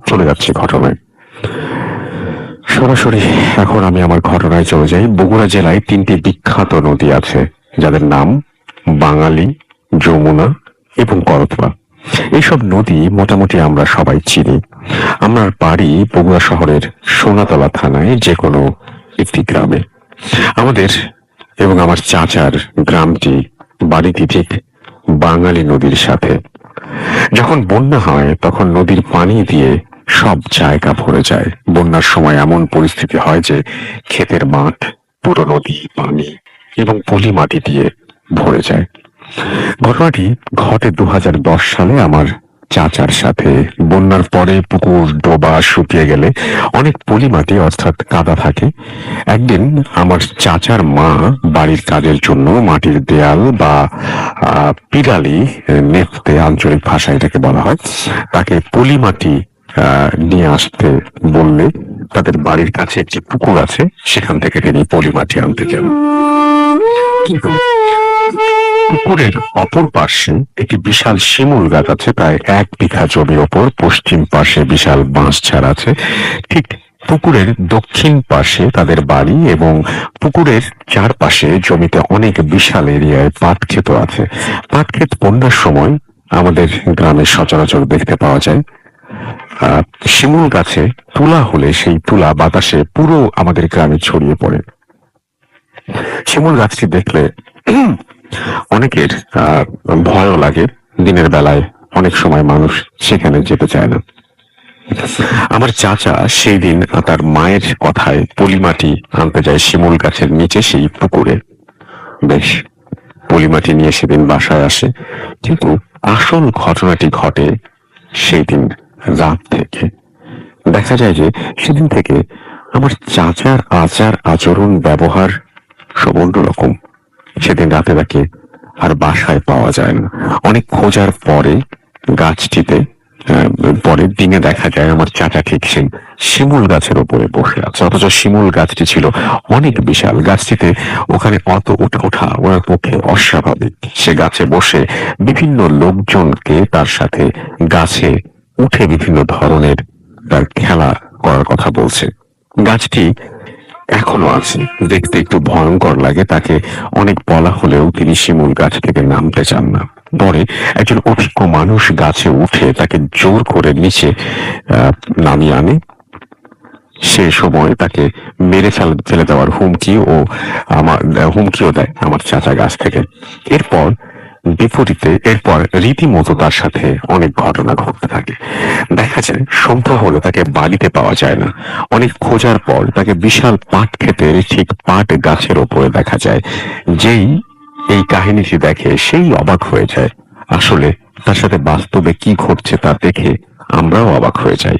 চলে যাচ্ছি ঘটনায়। সরাসরি এখন আমি আমার ঘটনায় চলে যাই। বগুড়া জেলায় 3টি বিখ্যাত নদী আছে, যাদের নাম বাঙালি, যমুনা এবং করতোয়া। এইসব নদী মোটামুটি আমরা সবাই চিনি। আমার বাড়ি বগুড়া শহরের সোনাতলা থানায় যে কোনো একটি গ্রামে। আমাদের এবং আমার চাচার গ্রামটি, বাড়িটি ঠিক বাঙালি নদীর সাথে। যখন বন্যা হয় তখন নদীর পানি দিয়ে সব জায়গা ভরে যায়। বন্যার সময় এমন পরিস্থিতি হয় যে ক্ষেতের মাঠ পুরো নদী, পানি এবং পলি মাটি দিয়ে ভরে যায়। ঘটনাটি ঘটে 2010 সালে আমার চাচার সাথে। বন্যার পরে পুকুর ডোবা শুকিয়ে গেলে অনেক পলি মাটি অর্থাৎ কাদা থাকে। একদিন আমার চাচার মা বাড়ির কাজের জন্য মাটির দেয়াল বা পিলালি নেপতে, আঞ্চলিক ভাষায় এটাকে বলা হয়, তাকে পলি মাটি নিয়ে আসতে বললে তাদের বাড়ির কাছে একটি পুকুর আছে, সেখান থেকে তিনি পলি মাটি আনতে যান। কিন্তু পুকুরের অপর পাশে একটি বিশাল শিমুল গাছ আছে, প্রায় 1 বিঘা জমির ওপর। পশ্চিম পাশে বিশাল বাঁশঝাড় আছে। ঠিক পুকুরের দক্ষিণ পাশে তাদের বাড়ি এবং পুকুরের চারপাশে জমিতে অনেক বিশাল এরিয়ায় পাট ক্ষেত আছে। পাট ক্ষেত বন্যার সময় আমাদের গ্রামে সচরাচর দেখতে পাওয়া যায়। শিমুল গাছে তুলা হলে সেই তুলা বাতাসে পুরো আমাদের গ্রামে ছড়িয়ে পড়ে। শিমুল গাছটি দেখলে অনেকের ভয়ও লাগে। দিনের বেলায় অনেক সময় মানুষ সেখানে যেতে চায় না। আমার চাচা সেই দিন তার মায়ের কথায় পলিমাটি আনতে যায় শিমুল গাছের নিচে সেই পুকুরে। বেশ, পলিমাটি নিয়ে সেদিন বাসায় আসে। কিন্তু আসল ঘটনাটি ঘটে সেই দিন রাত থেকে। দেখা যায় যে সেদিন থেকে আমার চাচার আচার আচরণ ব্যবহার সব অন্যরকম। সেদিন রাতে তাকে আর বাসায় পাওয়া যায় না। অনেক খোঁজার পরে গাছটিতে পরের দিনে দেখা যায় আমার চাচা ঠিক সেই শিমুল গাছের উপরে বসে আছে, অথচ শিমুল গাছটি ছিল অনেক বিশাল। গাছটিতে ওখানে অত ওঠা ওনার পক্ষে অস্বাভাবিক। সে গাছে বসে বিভিন্ন লোকজনকে তার সাথে গাছে উঠে বিভিন্ন ধরনের তার খেলা করার কথা বলছে। গাছটি এখনো আছে, দেখতে একটু ভয়ঙ্কর লাগে। তাকে অনেক বলা হলেও তিনি শিমুল গাছ থেকে নামতে চান না। পরে একজন অভিজ্ঞ মানুষ গাছে উঠে তাকে জোর করে নিচে নামিয়ে আনে। সে সময় তাকে মেরে ফেলে দেওয়ার হুমকিও দেয় আমার চাচা গাছ থেকে। এরপর রীতিমতো তার সাথে অনেক ঘটনা ঘটতে থাকে। দেখা যায় সন্ধ্যা হলে তাকে বাড়িতে পাওয়া যায় না। অনেক খোঁজার পর তাকে বিশাল পাট ক্ষেতের ঠিক পাট গাছের ওপরে দেখা যায়। যেই এই কাহিনীটি দেখে সেই অবাক হয়ে যায়। আসলে তার সাথে বাস্তবে কি ঘটছে তা দেখে আমরাও অবাক হয়ে যাই।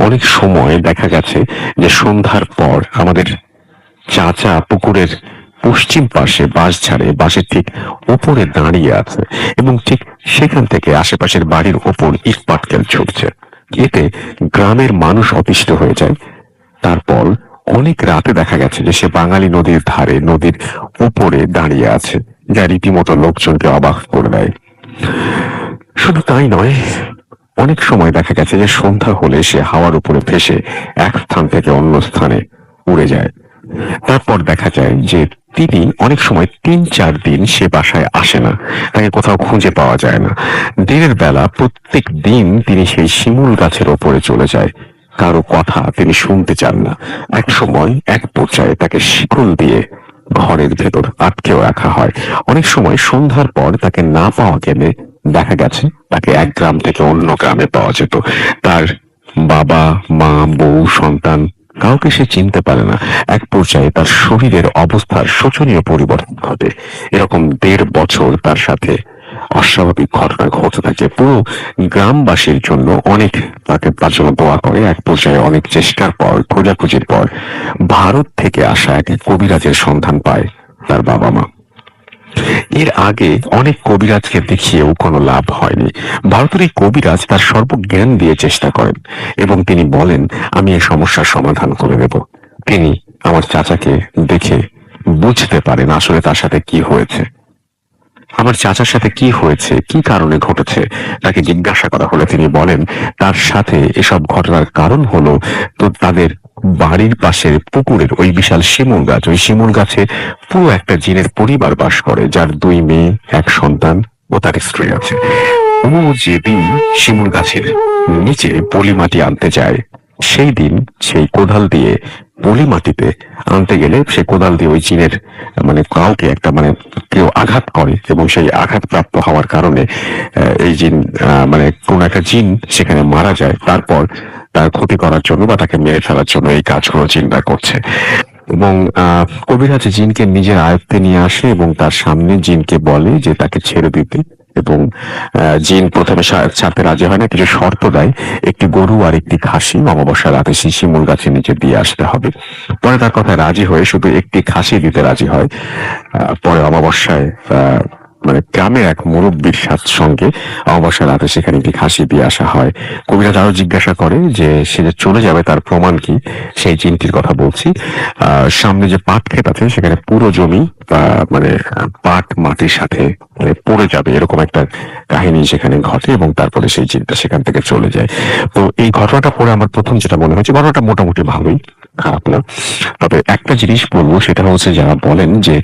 অনেক সময় দেখা গেছে যে সন্ধ্যার পর আমাদের চাচা পুকুরের পশ্চিম পাশে বাঁশের ঠিক উপরে দাঁড়িয়ে আছে এবং ঠিক সেখান থেকে আশেপাশের বাড়ির ওপর ইট পাটকেল ছুটছে। এতে গ্রামের মানুষ অতিষ্ঠ হয়ে যায়। তারপর অনেক রাতে দেখা গেছে যে সে বাঙালি নদীর ধারে, নদীর উপরে দাঁড়িয়ে আছে, যা রীতিমতো লোকজনকে অবাক করে দেয়। শুধু তাই নয়, অনেক সময় দেখা গেছে যে সন্ধ্যা হলে সে হাওয়ার উপরে ভেসে এক স্থান থেকে অন্য স্থানে উড়ে যায়। তারপর দেখা যায় যে তিনি অনেক সময় 3-4 দিন সে বাসায় আসে না, তাকে কোথাও খুঁজে পাওয়া যায় না। দিনের বেলা প্রত্যেক দিন তিনি সেই শিমুল গাছের ওপরে চলে যায়। কারো কথা তিনি শুনতে চান না। এক সময় এক পর্যায়ে তাকে শিকল দিয়ে ঘরের ভেতর আটকেও রাখা হয়। অনেক সময় সন্ধ্যার পর তাকে না পাওয়া গেলে দেখা গেছে তাকে এক গ্রাম থেকে অন্য গ্রামে পাওয়া যেত। তার বাবা, মা, বউ, সন্তান কাউকে সে চিনতে পারে না। এক পর্যায়ে তার শরীরের অবস্থার শোচনীয় পরিবর্তন ঘটে। এরকম 1.5 বছর তার সাথে অস্বাভাবিক ঘটনা ঘটতে থাকে। পুরো গ্রামবাসীর জন্য অনেক তার জন্য দোয়া করে। এক পর্যায়ে অনেক চেষ্টার পর, খোঁজাখুঁজির পর ভারত থেকে আসা এক কবিরাজের সন্ধান পায় তার বাবা মা। এর আগে অনেক কবিরাজকে দেখিয়েও কোনো লাভ হয়নি। ভারতের এই কবিরাজ তার সর্বজ্ঞান দিয়ে চেষ্টা করেন এবং তিনি বলেন, আমি এই সমস্যার সমাধান করে দেব। তিনি আমার চাচাকে দেখে বুঝতে পারেন আসলে তার সাথে কি হয়েছে। আমার চাচার সাথে কি হয়েছে, কি কারণে ঘটেছে, তাকে জিজ্ঞাসা করা হলে তিনি বলেন তার সাথে এসব ঘটনার কারণ হলো তো তাদের বাড়ির পাশের পুকুরের ওই বিশাল শিমুল গাছ, ওই শিমুল গাছে পুরো একটা জিনের পরিবার বাস করে, যার 2 মেয়ে, 1 সন্তান ও তার স্ত্রী আছে। ও যেদিন শিমুল গাছের নিচে পলি মাটি আনতে যায়, সেই দিন সেই কোদাল দিয়ে পলি মাটিতে আনতে গেলে সে কোদাল দিয়ে ওই জিনের মানে কাউকে একটা মানে কেউ আঘাত করে এবং সেই আঘাতপ্রাপ্ত হওয়ার কারণে এই জিন মানে কোন একটা জিন সেখানে মারা যায়। তারপর তার ক্ষতি করার জন্য বা তাকে মেরে ফেলার জন্য এই কাজগুলো জিনরা করছে। এবং কবিরাজ জিনকে নিজের আয়ত্তে নিয়ে আসে এবং তার সামনে জিনকে বলে যে তাকে ছেড়ে দিতে, এবং জিন প্রথমে ছাড়তে রাজি হয় না, কিছু শর্ত দেয়, একটি গরু আর একটি খাসি অমাবস্যা রাতে শিমুল গাছের নিচে দিয়ে আসতে হবে। পরে তার কথায় রাজি হয়ে শুধু একটি খাসি দিতে রাজি হয়। পরে অমাবস্যায় মানে গ্রামের এক মুরব্বীর সঙ্গে অমাবস্যা রাতে সেখানে একটি খাসি দিয়ে আসা হয়। কবিরাজ আরো জিজ্ঞাসা করে যে সে যে চলে যাবে তার প্রমাণ কি, সেই জিনটির কথা বলছি। সামনে যে পাট ক্ষেত আছে সেখানে পুরো জমি মানে পাট মাটির সাথে মানে পড়ে যাবে, এরকম একটা কাহিনী সেখানে ঘটে এবং তারপরে সেই জিনটা সেখান থেকে চলে যায়। তো এই ঘটনাটা পড়ে আমার প্রথম যেটা মনে হয়েছে, ঘটনাটা মোটামুটি ভালোই, খারাপ না। তবে একটা জিনিস বলবো, সেটা হচ্ছে যারা বলেন যে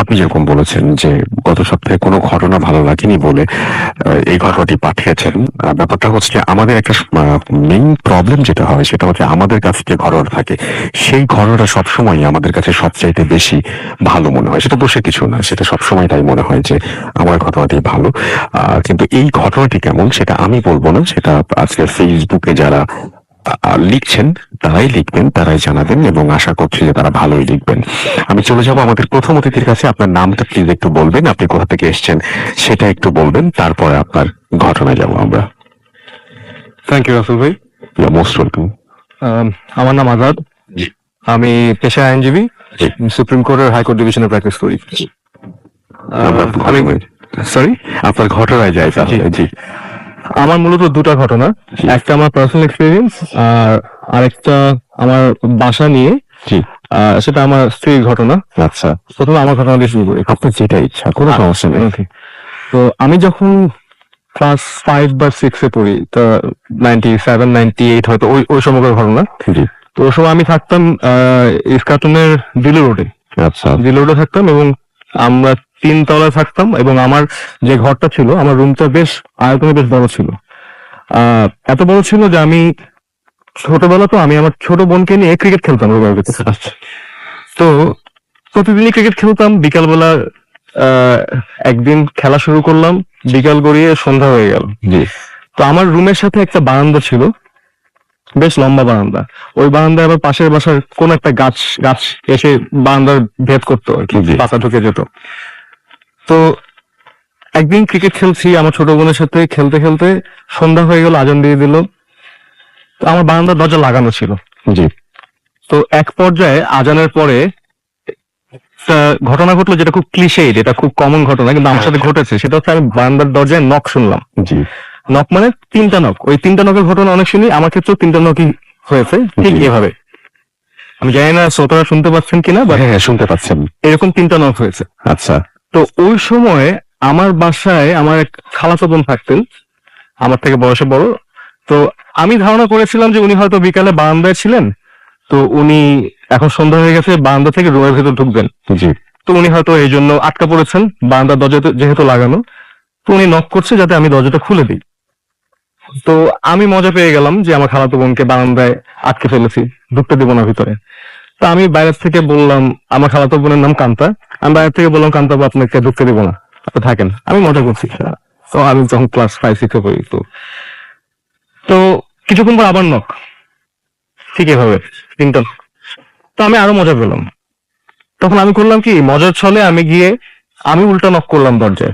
আপনি যেরকম বলেছেন যে গত সপ্তাহে কোনো ঘটনা ভালো লাগেনি বলে এই ঘটনাটি পাঠিয়েছেন, ব্যাপারটা হচ্ছে যে আমাদের একটা মেইন প্রবলেম যেটা হয় সেটা হচ্ছে আমাদের কাছে যে ঘটনা থাকে সেই ঘটনাটা সবসময় আমাদের কাছে সবচাইতে বেশি ভালো মনে হয়। সেটা দোষে কিছু না, সেটা সবসময় তাই মনে হয় যে আমার ঘটনাটি ভালো। কিন্তু এই ঘটনাটি কেমন সেটা আমি বলবো না, সেটা আজকে ফেসবুকে যারা লিখছেন তারাই লিখবেন, তারাই জানাবেন, এবং আশা করছি যে তারা ভালোই লিখবেন। আমি চলে যাব আমাদের প্রথম অতিথির কাছে। আপনার নামটা প্লিজ একটু বলবেন, আপনি কোথা থেকে এসেছেন সেটা একটু বলবেন, তারপরে আপনার ঘটনায় যাব আমরা। থ্যাংক ইউ রাসেল ভাই। Most welcome. আমার নাম আজাদ, জি। আমি পেশায় আইনজীবী, সুপ্রিম কোর্টের হাইকোর্ট ডিভিশনে প্র্যাকটিস করি। আমি সরি আপনার ঘটনায় যাই তাহলে। জি। আমার মূলত দুটা ঘটনা, একটা আমার পার্সোনাল এক্সপিরিয়েন্স আর আরেকটা আমার বাসা নিয়ে, সেটা আমার স্ত্রীর ঘটনা। আচ্ছা, প্রথমে আমার ঘটনা দিয়ে শুরু করি। আপনার যেটা ইচ্ছা, কোনো সমস্যা নেই। তো আমি যখন ক্লাস 5 বা 6 এ পড়ি, তা 97 98 হয়তো ওই সময়কার ঘটনা। জি। তো ওই সময় আমি থাকতাম ইস্কাটনের দিলু রোডে। আচ্ছা। দিলু রোডে থাকতাম এবং আমরা 3 তলায় থাকতাম, এবং আমার যে ঘরটা ছিল, আমার রুমটা বেশ আয়তনে বেশ বড় ছিল। এত বড় ছিল যে আমি ছোটবেলা তো আমি আমার ছোট বোনকে নিয়ে ক্রিকেট খেলতাম রোববার ভিতরে। তো প্রতিদিনই ক্রিকেট খেলতাম। বিকালবেলা একদিন খেলা শুরু করলাম, বিকাল গড়িয়ে সন্ধ্যা হয়ে গেল। জি। তো আমার রুমের সাথে একটা বারান্দা ছিল, বেশ লম্বা বারান্দা। ওই বারান্দায় আবার পাশের বাসার কোন একটা গাছ এসে বারান্দার ভেদ করতো আর কি, পাতা ঢুকে যেত। তো একদিন ক্রিকেট খেলছি আমার ছোট বোনের সাথে, খেলতে খেলতে সন্ধ্যা হয়ে গেল, আজান দিয়ে দিল। তো আমার বারান্দার দরজা লাগানো ছিল। জি। তো এক পর্যায়ে আজানের পরে একটা ঘটনা ঘটলো, যেটা খুব ক্লিশেড, এটা খুব কমন ঘটনা, কিন্তু আমার সাথে ঘটেছে। সেটা হচ্ছে আমি বারান্দার দরজায় নক শুনলাম। জি। নক মানে 3টা নক। ওই 3টা নকের ঘটনা অনেক শুনি, আমার ক্ষেত্রেও 3টা নকই হয়েছে ঠিক এভাবে। আমি জানি না শ্রোতারা শুনতে পাচ্ছেন কিনা, বা হ্যাঁ শুনতে পাচ্ছেন। এরকম 3টা নক হয়েছে। আচ্ছা। তো ওই সময় আমার বাসায় আমার এক খালাতো বোন থাকতেন, আমার থেকে বয়সে বড়। তো আমি ধারণা করেছিলাম যে উনি হয়তো বিকালে বারান্দায় ছিলেন, তো উনি এখন সন্ধ্যা হয়ে গেছে, বারান্দা থেকে রুমের ভেতর ঢুকবেন। জি। তো উনি হয়তো এই জন্য আটকা পড়েছেন, বারান্দার দরজা যেহেতু লাগানো। তো উনি নক করছে যাতে আমি দরজাটা খুলে দিই। তো আমি মজা পেয়ে গেলাম যে আমার খালাতো বোনকে বারান্দায় আটকে ফেলেছি, ঢুকতে দিব না ভিতরে। তো আমি বাইরের থেকে বললাম, আমার খালাতো বোনের নাম কান্তা, আমি বাইরের থেকে বললাম, কান্তা বাবু আপনাকে ঢুকতে দিব না, আপনি থাকেন। আমি মজা করছি। তো আমি যখন ক্লাস 5 6 এ পড়ি, তো কিছুক্ষণ পর আবার নক, ঠিক এভাবে 3টা। তো আমি আরো মজা পেলাম। তখন আমি করলাম কি, মজার ছলে আমি গিয়ে আমি উল্টা নক করলাম দরজায়,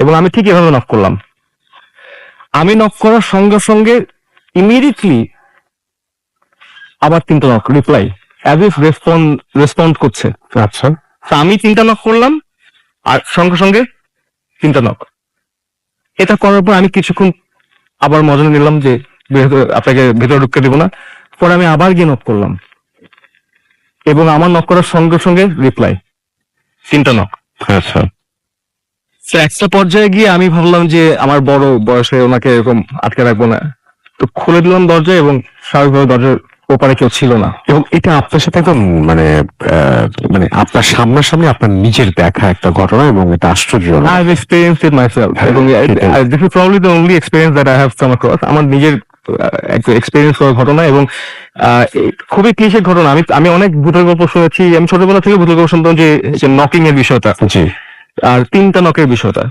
এবং আমি ঠিক এভাবে নক করলাম। আমি নক করার সঙ্গে সঙ্গে ইমিডিয়েটলি আবার 3টা knock reply, as if respond করছে। আচ্ছা। তো আমি 3টা নক করলাম আর সঙ্গে সঙ্গে 3টা নক। এটা করার পর আমি কিছুক্ষণ আবার মজা নিলাম যে আপনাকে ভেতরে ঢুকতে দিব না। পরে আমি আবার গিয়ে নক করলাম, এবং আমার নক করার সঙ্গে সঙ্গে রিপ্লাই, 3টা নক। আচ্ছা। তো একটা পর্যায়ে গিয়ে আমি ভাবলাম যে আমার বড় বয়সে ওনাকে এরকম আটকে রাখবো না, তো খুলে দিলাম দরজা এবং স্বাভাবিকভাবে দরজার ওপারে কেউ ছিল না। এবং এটা আপনার সাথে একদম মানে মানে আপনার সামনাসামনি আপনার নিজের দেখা একটা ঘটনা, এবং এটা আশ্চর্যজনক। I've experienced it myself, এবং সেটাই। this is probably the only experience that I have come across. আমার নিজের একটা এক্সপিরিয়েন্স করার ঘটনা, এবং খুবই ক্লিশে ঘটনা। আমি অনেক ভূতের গল্প শুনেছি, আমি ছোটবেলা থেকে ভূতের গল্প শুনতাম যে নকিং এর বিষয়টা জি। আর 3টা নকের বিষয়টা।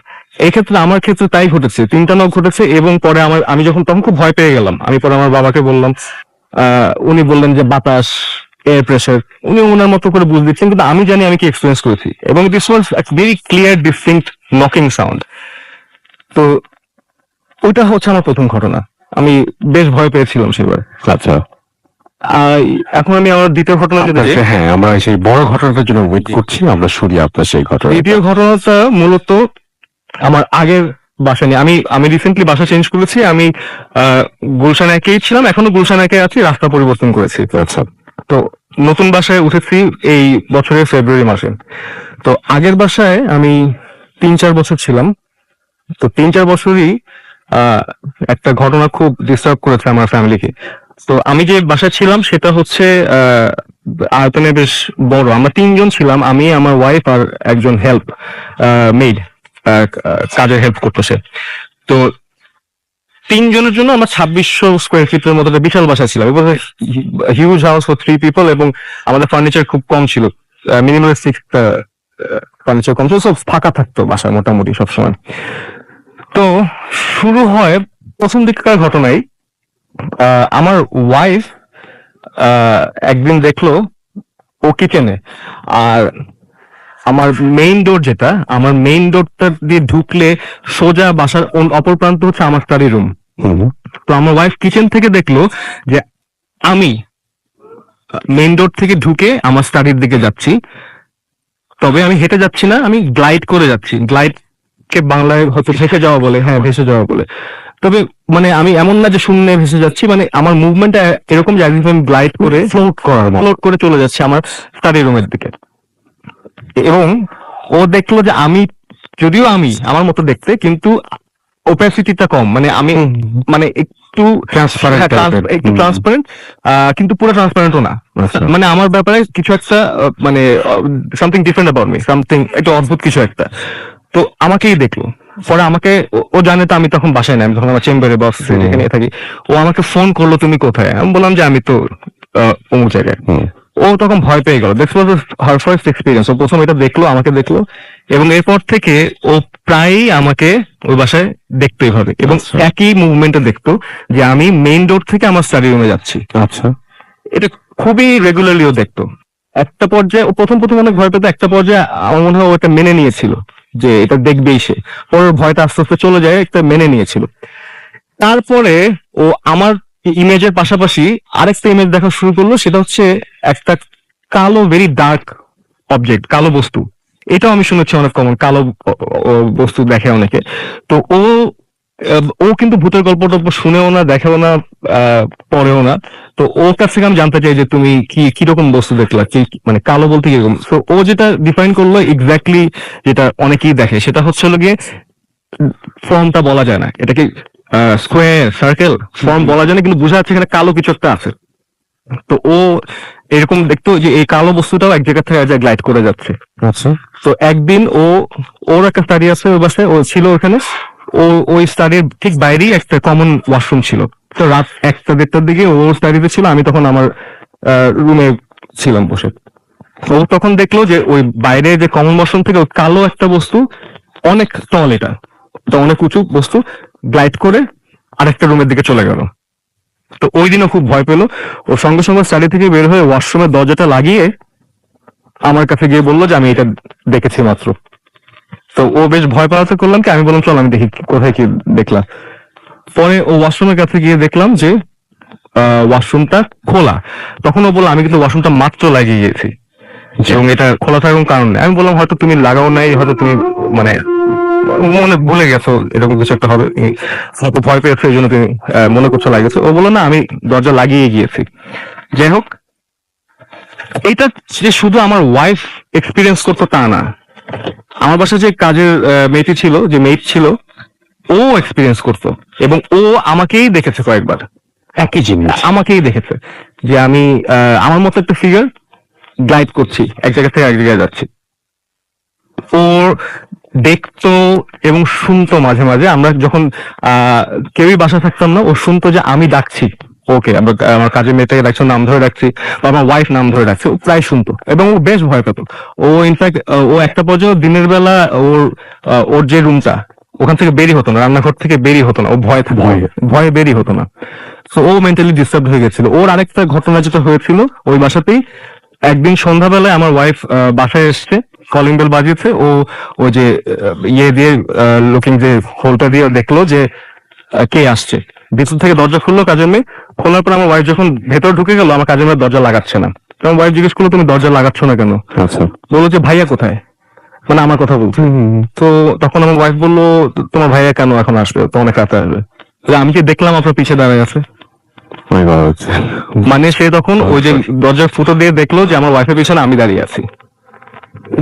এই ক্ষেত্রে আমার ক্ষেত্রে তাই ঘটেছে, 3টা নক ঘটেছে, এবং পরে আমি তখন খুব ভয় পেয়ে গেলাম। আমি পরে আমার বাবাকে বললাম, উনি বললেন যে বাতাস, এয়ার প্রেসার, উনি ওনার মতো করে বুঝ দিচ্ছেন, কিন্তু আমি জানি আমি কি এক্সপিরিয়েন্স করেছি, এবং this was very clear distinct knocking sound. তো ওইটা হচ্ছে আমার প্রথম ঘটনা, আমি বেশ ভয় পেয়েছিলাম সেবার। আচ্ছা। এখন আমি আমার দ্বিতীয় ঘটনা যেতে চাই। হ্যাঁ, আমরা সেই বড় ঘটনাটার জন্য ওয়েট করছি, আমরা শুনি আপনার সেই ঘটনা। দ্বিতীয় ঘটনাটা মূলত আমার আগের বাসা নিয়ে। আমি রিসেন্টলি বাসা চেঞ্জ করেছি। আমি গুলশান একেই ছিলাম, এখনো গুলশান একে আছি, রাস্তা পরিবর্তন করেছি। আচ্ছা। তো নতুন বাসায় উঠেছি এই বছরের ফেব্রুয়ারি মাসে। তো আগের বাসায় আমি 3-4 বছর ছিলাম। তো 3-4 বছরই একটা ঘটনা খুব ডিস্টার্ব করেছে আমার ফ্যামিলিকে। তো আমি যে বাসায় ছিলাম সেটা হচ্ছে আয়তনে বেশ বড়। আমরা 3 জন ছিলাম, আমি, আমার ওয়াইফ আর একজন মেড, কাজের হেল্প করতো সে। তো 3 জনের জন্য আমরা 2600 স্কোয়ার ফিটের মতো একটা বিশাল বাসা ছিলাম। হিউজ হাউস ফর 3 পিপল, এবং আমাদের ফার্নিচার খুব কম ছিল, মিনিমালিস্টিক ফার্নিচার কম ছিল, সব ফাঁকা থাকতো বাসা মোটামুটি সবসময়। তো শুরু হয় প্রথম দিককার ঘটনায়। আমার ওয়াইফ একদিন দেখলো ও কিচেনে, আর আমার মেইন ডোরটা দিয়ে ঢুকলে সোজা বাসার অপর প্রান্ত হচ্ছে আমার স্টাডি রুম। তো আমার ওয়াইফ কিচেন থেকে দেখলো যে আমি মেইন ডোর থেকে ঢুকে আমার স্টাডির দিকে যাচ্ছি। তবে আমি হেঁটে যাচ্ছি না, আমি গ্লাইড করে যাচ্ছি। গ্লাইড কে বাংলায় হয়তো ভেসে যাওয়া বলে, হ্যাঁ ভেসে যাওয়া বলে। তবে মানে আমি এমন না যে শূন্যে ভেসে যাচ্ছি, মানে আমার মুভমেন্টটা এরকম যে আমি গ্লাইড করে ফ্লোট করে চলে যাচ্ছি আমার স্টাডি রুমের দিকে। এবং ও দেখলো যে যদিও আমি আমার মতো দেখতে, কিন্তু ওপাসিটিটা কম, মানে আমি মানে একটু ট্রান্সপারেন্ট, কিন্তু পুরো ট্রান্সপারেন্টও না। মানে আমার ব্যাপারে কিছু একটা মানে something different about me, something একটু অদ্ভুত কিছু একটা। তো আমাকেই দেখলো। পরে আমাকে, ও জানে তো আমি তখন বাসায় নাই, আমি তখন আমার চেম্বারে বসছি যেখানে থাকি। ও আমাকে ফোন করলো, তুমি কোথায়? আমি বললাম যে আমি তো অমুক জায়গায়। ও তখন ভয় পেয়ে গেল। This was her first experience. ও প্রথম এটা দেখলো, আমাকে দেখলো, এবং এরপর থেকে ও প্রায়ই আমাকে ওই বাসায় দেখতো এভাবে, এবং একই মুভমেন্টে দেখতো যে আমি মেইন ডোর থেকে আমার স্টাডি রুমে যাচ্ছি। আচ্ছা। এটা খুবই রেগুলারলি ও দেখতো। একটা পর্যায়ে ও প্রথম অনেক ভয় পেতো, একটা পর্যায়ে আমার মনে হয় ও এটা মেনে নিয়েছিল যে এটা দেখবেই সে। পরের ভয়টা আস্তে আস্তে চলে যায়, একটা মেনে নিয়েছিল। তারপরে ও আমার ইমেজের পাশাপাশি আরেকটা ইমেজ দেখা শুরু করলো, সেটা হচ্ছে একটা কালো, ভেরি ডার্ক অবজেক্ট, কালো বস্তু। এটাও আমি শুনেছি অনেক কমন, কালো বস্তু দেখে অনেকে। তো ও কিন্তু ভূতের গল্প টল্প শুনেও না, দেখেও না, পড়েও না। তো ওর কাছ থেকে আমি জানতে চাই যে তুমি কিরকম বস্তু দেখলা, কি মানে কালো বলতে কিরকম। তো ও যেটা ডিফাইন করলো এক্স্যাক্টলি যেটা অনেকেই দেখে, সেটা হচ্ছে হলো গিয়ে ফর্মটা বলা যায় না, এটাকে স্কোয়ার, সার্কেল, ফর্ম বলা যায় না, কিন্তু বোঝা যাচ্ছে এখানে কালো কিছু একটা আছে। তো ও এরকম দেখতো যে এই কালো বস্তুটাও এক জায়গা থেকে এক জায়গায় গ্লাইড করে যাচ্ছে। আচ্ছা। তো একদিন ওর একটা স্টাডি আছে ওই বাসায়, ও ছিল ওখানে। ওই স্টাডির ঠিক বাইরেই একটা কমন ওয়াশরুম ছিল। তো রাত 1টা-1:30টার দিকে ওর স্টাডিতে ছিল, আমি তখন আমার রুমে ছিলাম বসে। ও তখন দেখলো যে ওই বাইরে যে কমন ওয়াশরুম থেকে ওই কালো একটা বস্তু, অনেক টল, এটা তো অনেক উঁচু বস্তু, গ্লাইড করে আরেকটা রুমের দিকে চলে গেল। তো ওই দিনও খুব ভয় পেলো। ও সঙ্গে সঙ্গে স্টাডি থেকে বের হয়ে ওয়াশরুমের দরজাটা লাগিয়ে আমার কাছে গিয়ে বললো যে আমি এটা দেখেছি মাত্র। তো ও বেশ ভয় পাওয়াতে করলাম কি, আমি বললাম চল আমি দেখি কোথায় কি দেখলাম। পরে ও ওয়াশরুমের কাছে গিয়ে দেখলাম যে ওয়াশরুমটা খোলা। তখন ও বললো আমি কিন্তু ওয়াশরুমটা মাত্র লাগিয়ে গিয়েছি, এবং এটা খোলা থাকার কোনো কারণ নেই। আমি বললাম হয়তো তুমি লাগাও নাই, হয়তো তুমি মানে মনে ভুলে গেছো, এরকম কিছু একটা হবে, হয়তো ভয় পেয়েছো এই জন্য তুমি মনে করছো লাগিয়েছো। ও বললো না, আমি দরজা লাগিয়ে গিয়েছি। যাই হোক, এটা যে শুধু আমার ওয়াইফ এক্সপিরিয়েন্স করতো তা না, আমার বাসায় যে কাজের মেয়েটি ছিল, যে মেয়েট ছিল, ও এক্সপিরিয়েন্স করতো এবং ও আমাকেই দেখেছে কয়েকবার, একই জিনিস। আমাকেই দেখেছে যে আমি আমার মতো একটা ফিগার গ্লাইড করছি, এক জায়গা থেকে এক জায়গায় যাচ্ছি। ওর দেখতো এবং শুনতো মাঝে মাঝে, আমরা যখন কেউই বাসা থাকতাম না, ও শুনতো যে আমি ডাকছি ওকে, আমার কাজের মেয়েটাকে ডাকছি, নাম ধরে ডাকছি, বা আমার ওয়াইফ নাম ধরে ডাকছি, ও প্রায় শুনতো এবং ও বেশ ভয় পেত। ও ইনফ্যাক্ট ও একটা পর্যায়ে দিনের বেলা ওর যে রুমটা, ওখান থেকে বেরিয়ে হতো না, রান্নাঘর থেকে বেরিয়ে হতো না, ও ভয়ে বেরিয়ে হতো না। তো ও মেন্টালি ডিস্টার্ব হয়ে গেছিল। ওর আরেকটা ঘটনা যেটা হয়েছিল ওই বাসাতেই, একদিন সন্ধ্যাবেলায় আমার ওয়াইফ বাসায় এসছে, কলিং বেল বাজিয়েছে, ও যে ইয়ে দিয়ে লুকিং যে হোলটা দিয়ে দেখলো যে কে আসছে, ভিতর থেকে দরজা খুললো কাজের মেয়ে। খোলার পর আমার ওয়াইফ যখন ভেতর ঢুকে গেল, আমার কাজের মেয়ে দরজা লাগাচ্ছে না। আমার ওয়াইফ জিজ্ঞেস করলো, তুমি দরজা লাগাচ্ছ না কেন? আচ্ছা। বললো যে ভাইয়া কোথায়, মানে আমার কথা বলছে। তো তখন আমার ওয়াইফ বললো, তোমার ভাইয়া কেন এখন আসবে, তো অনেক রাতে আসবে। আমি কি দেখলাম আপনার পিছে দাঁড়ায় আছে। My God. মানে সে তখন ওই যে দরজার ফুটো দিয়ে দেখলো যে আমার ওয়াইফের পিছনে আমি দাঁড়িয়ে আছি।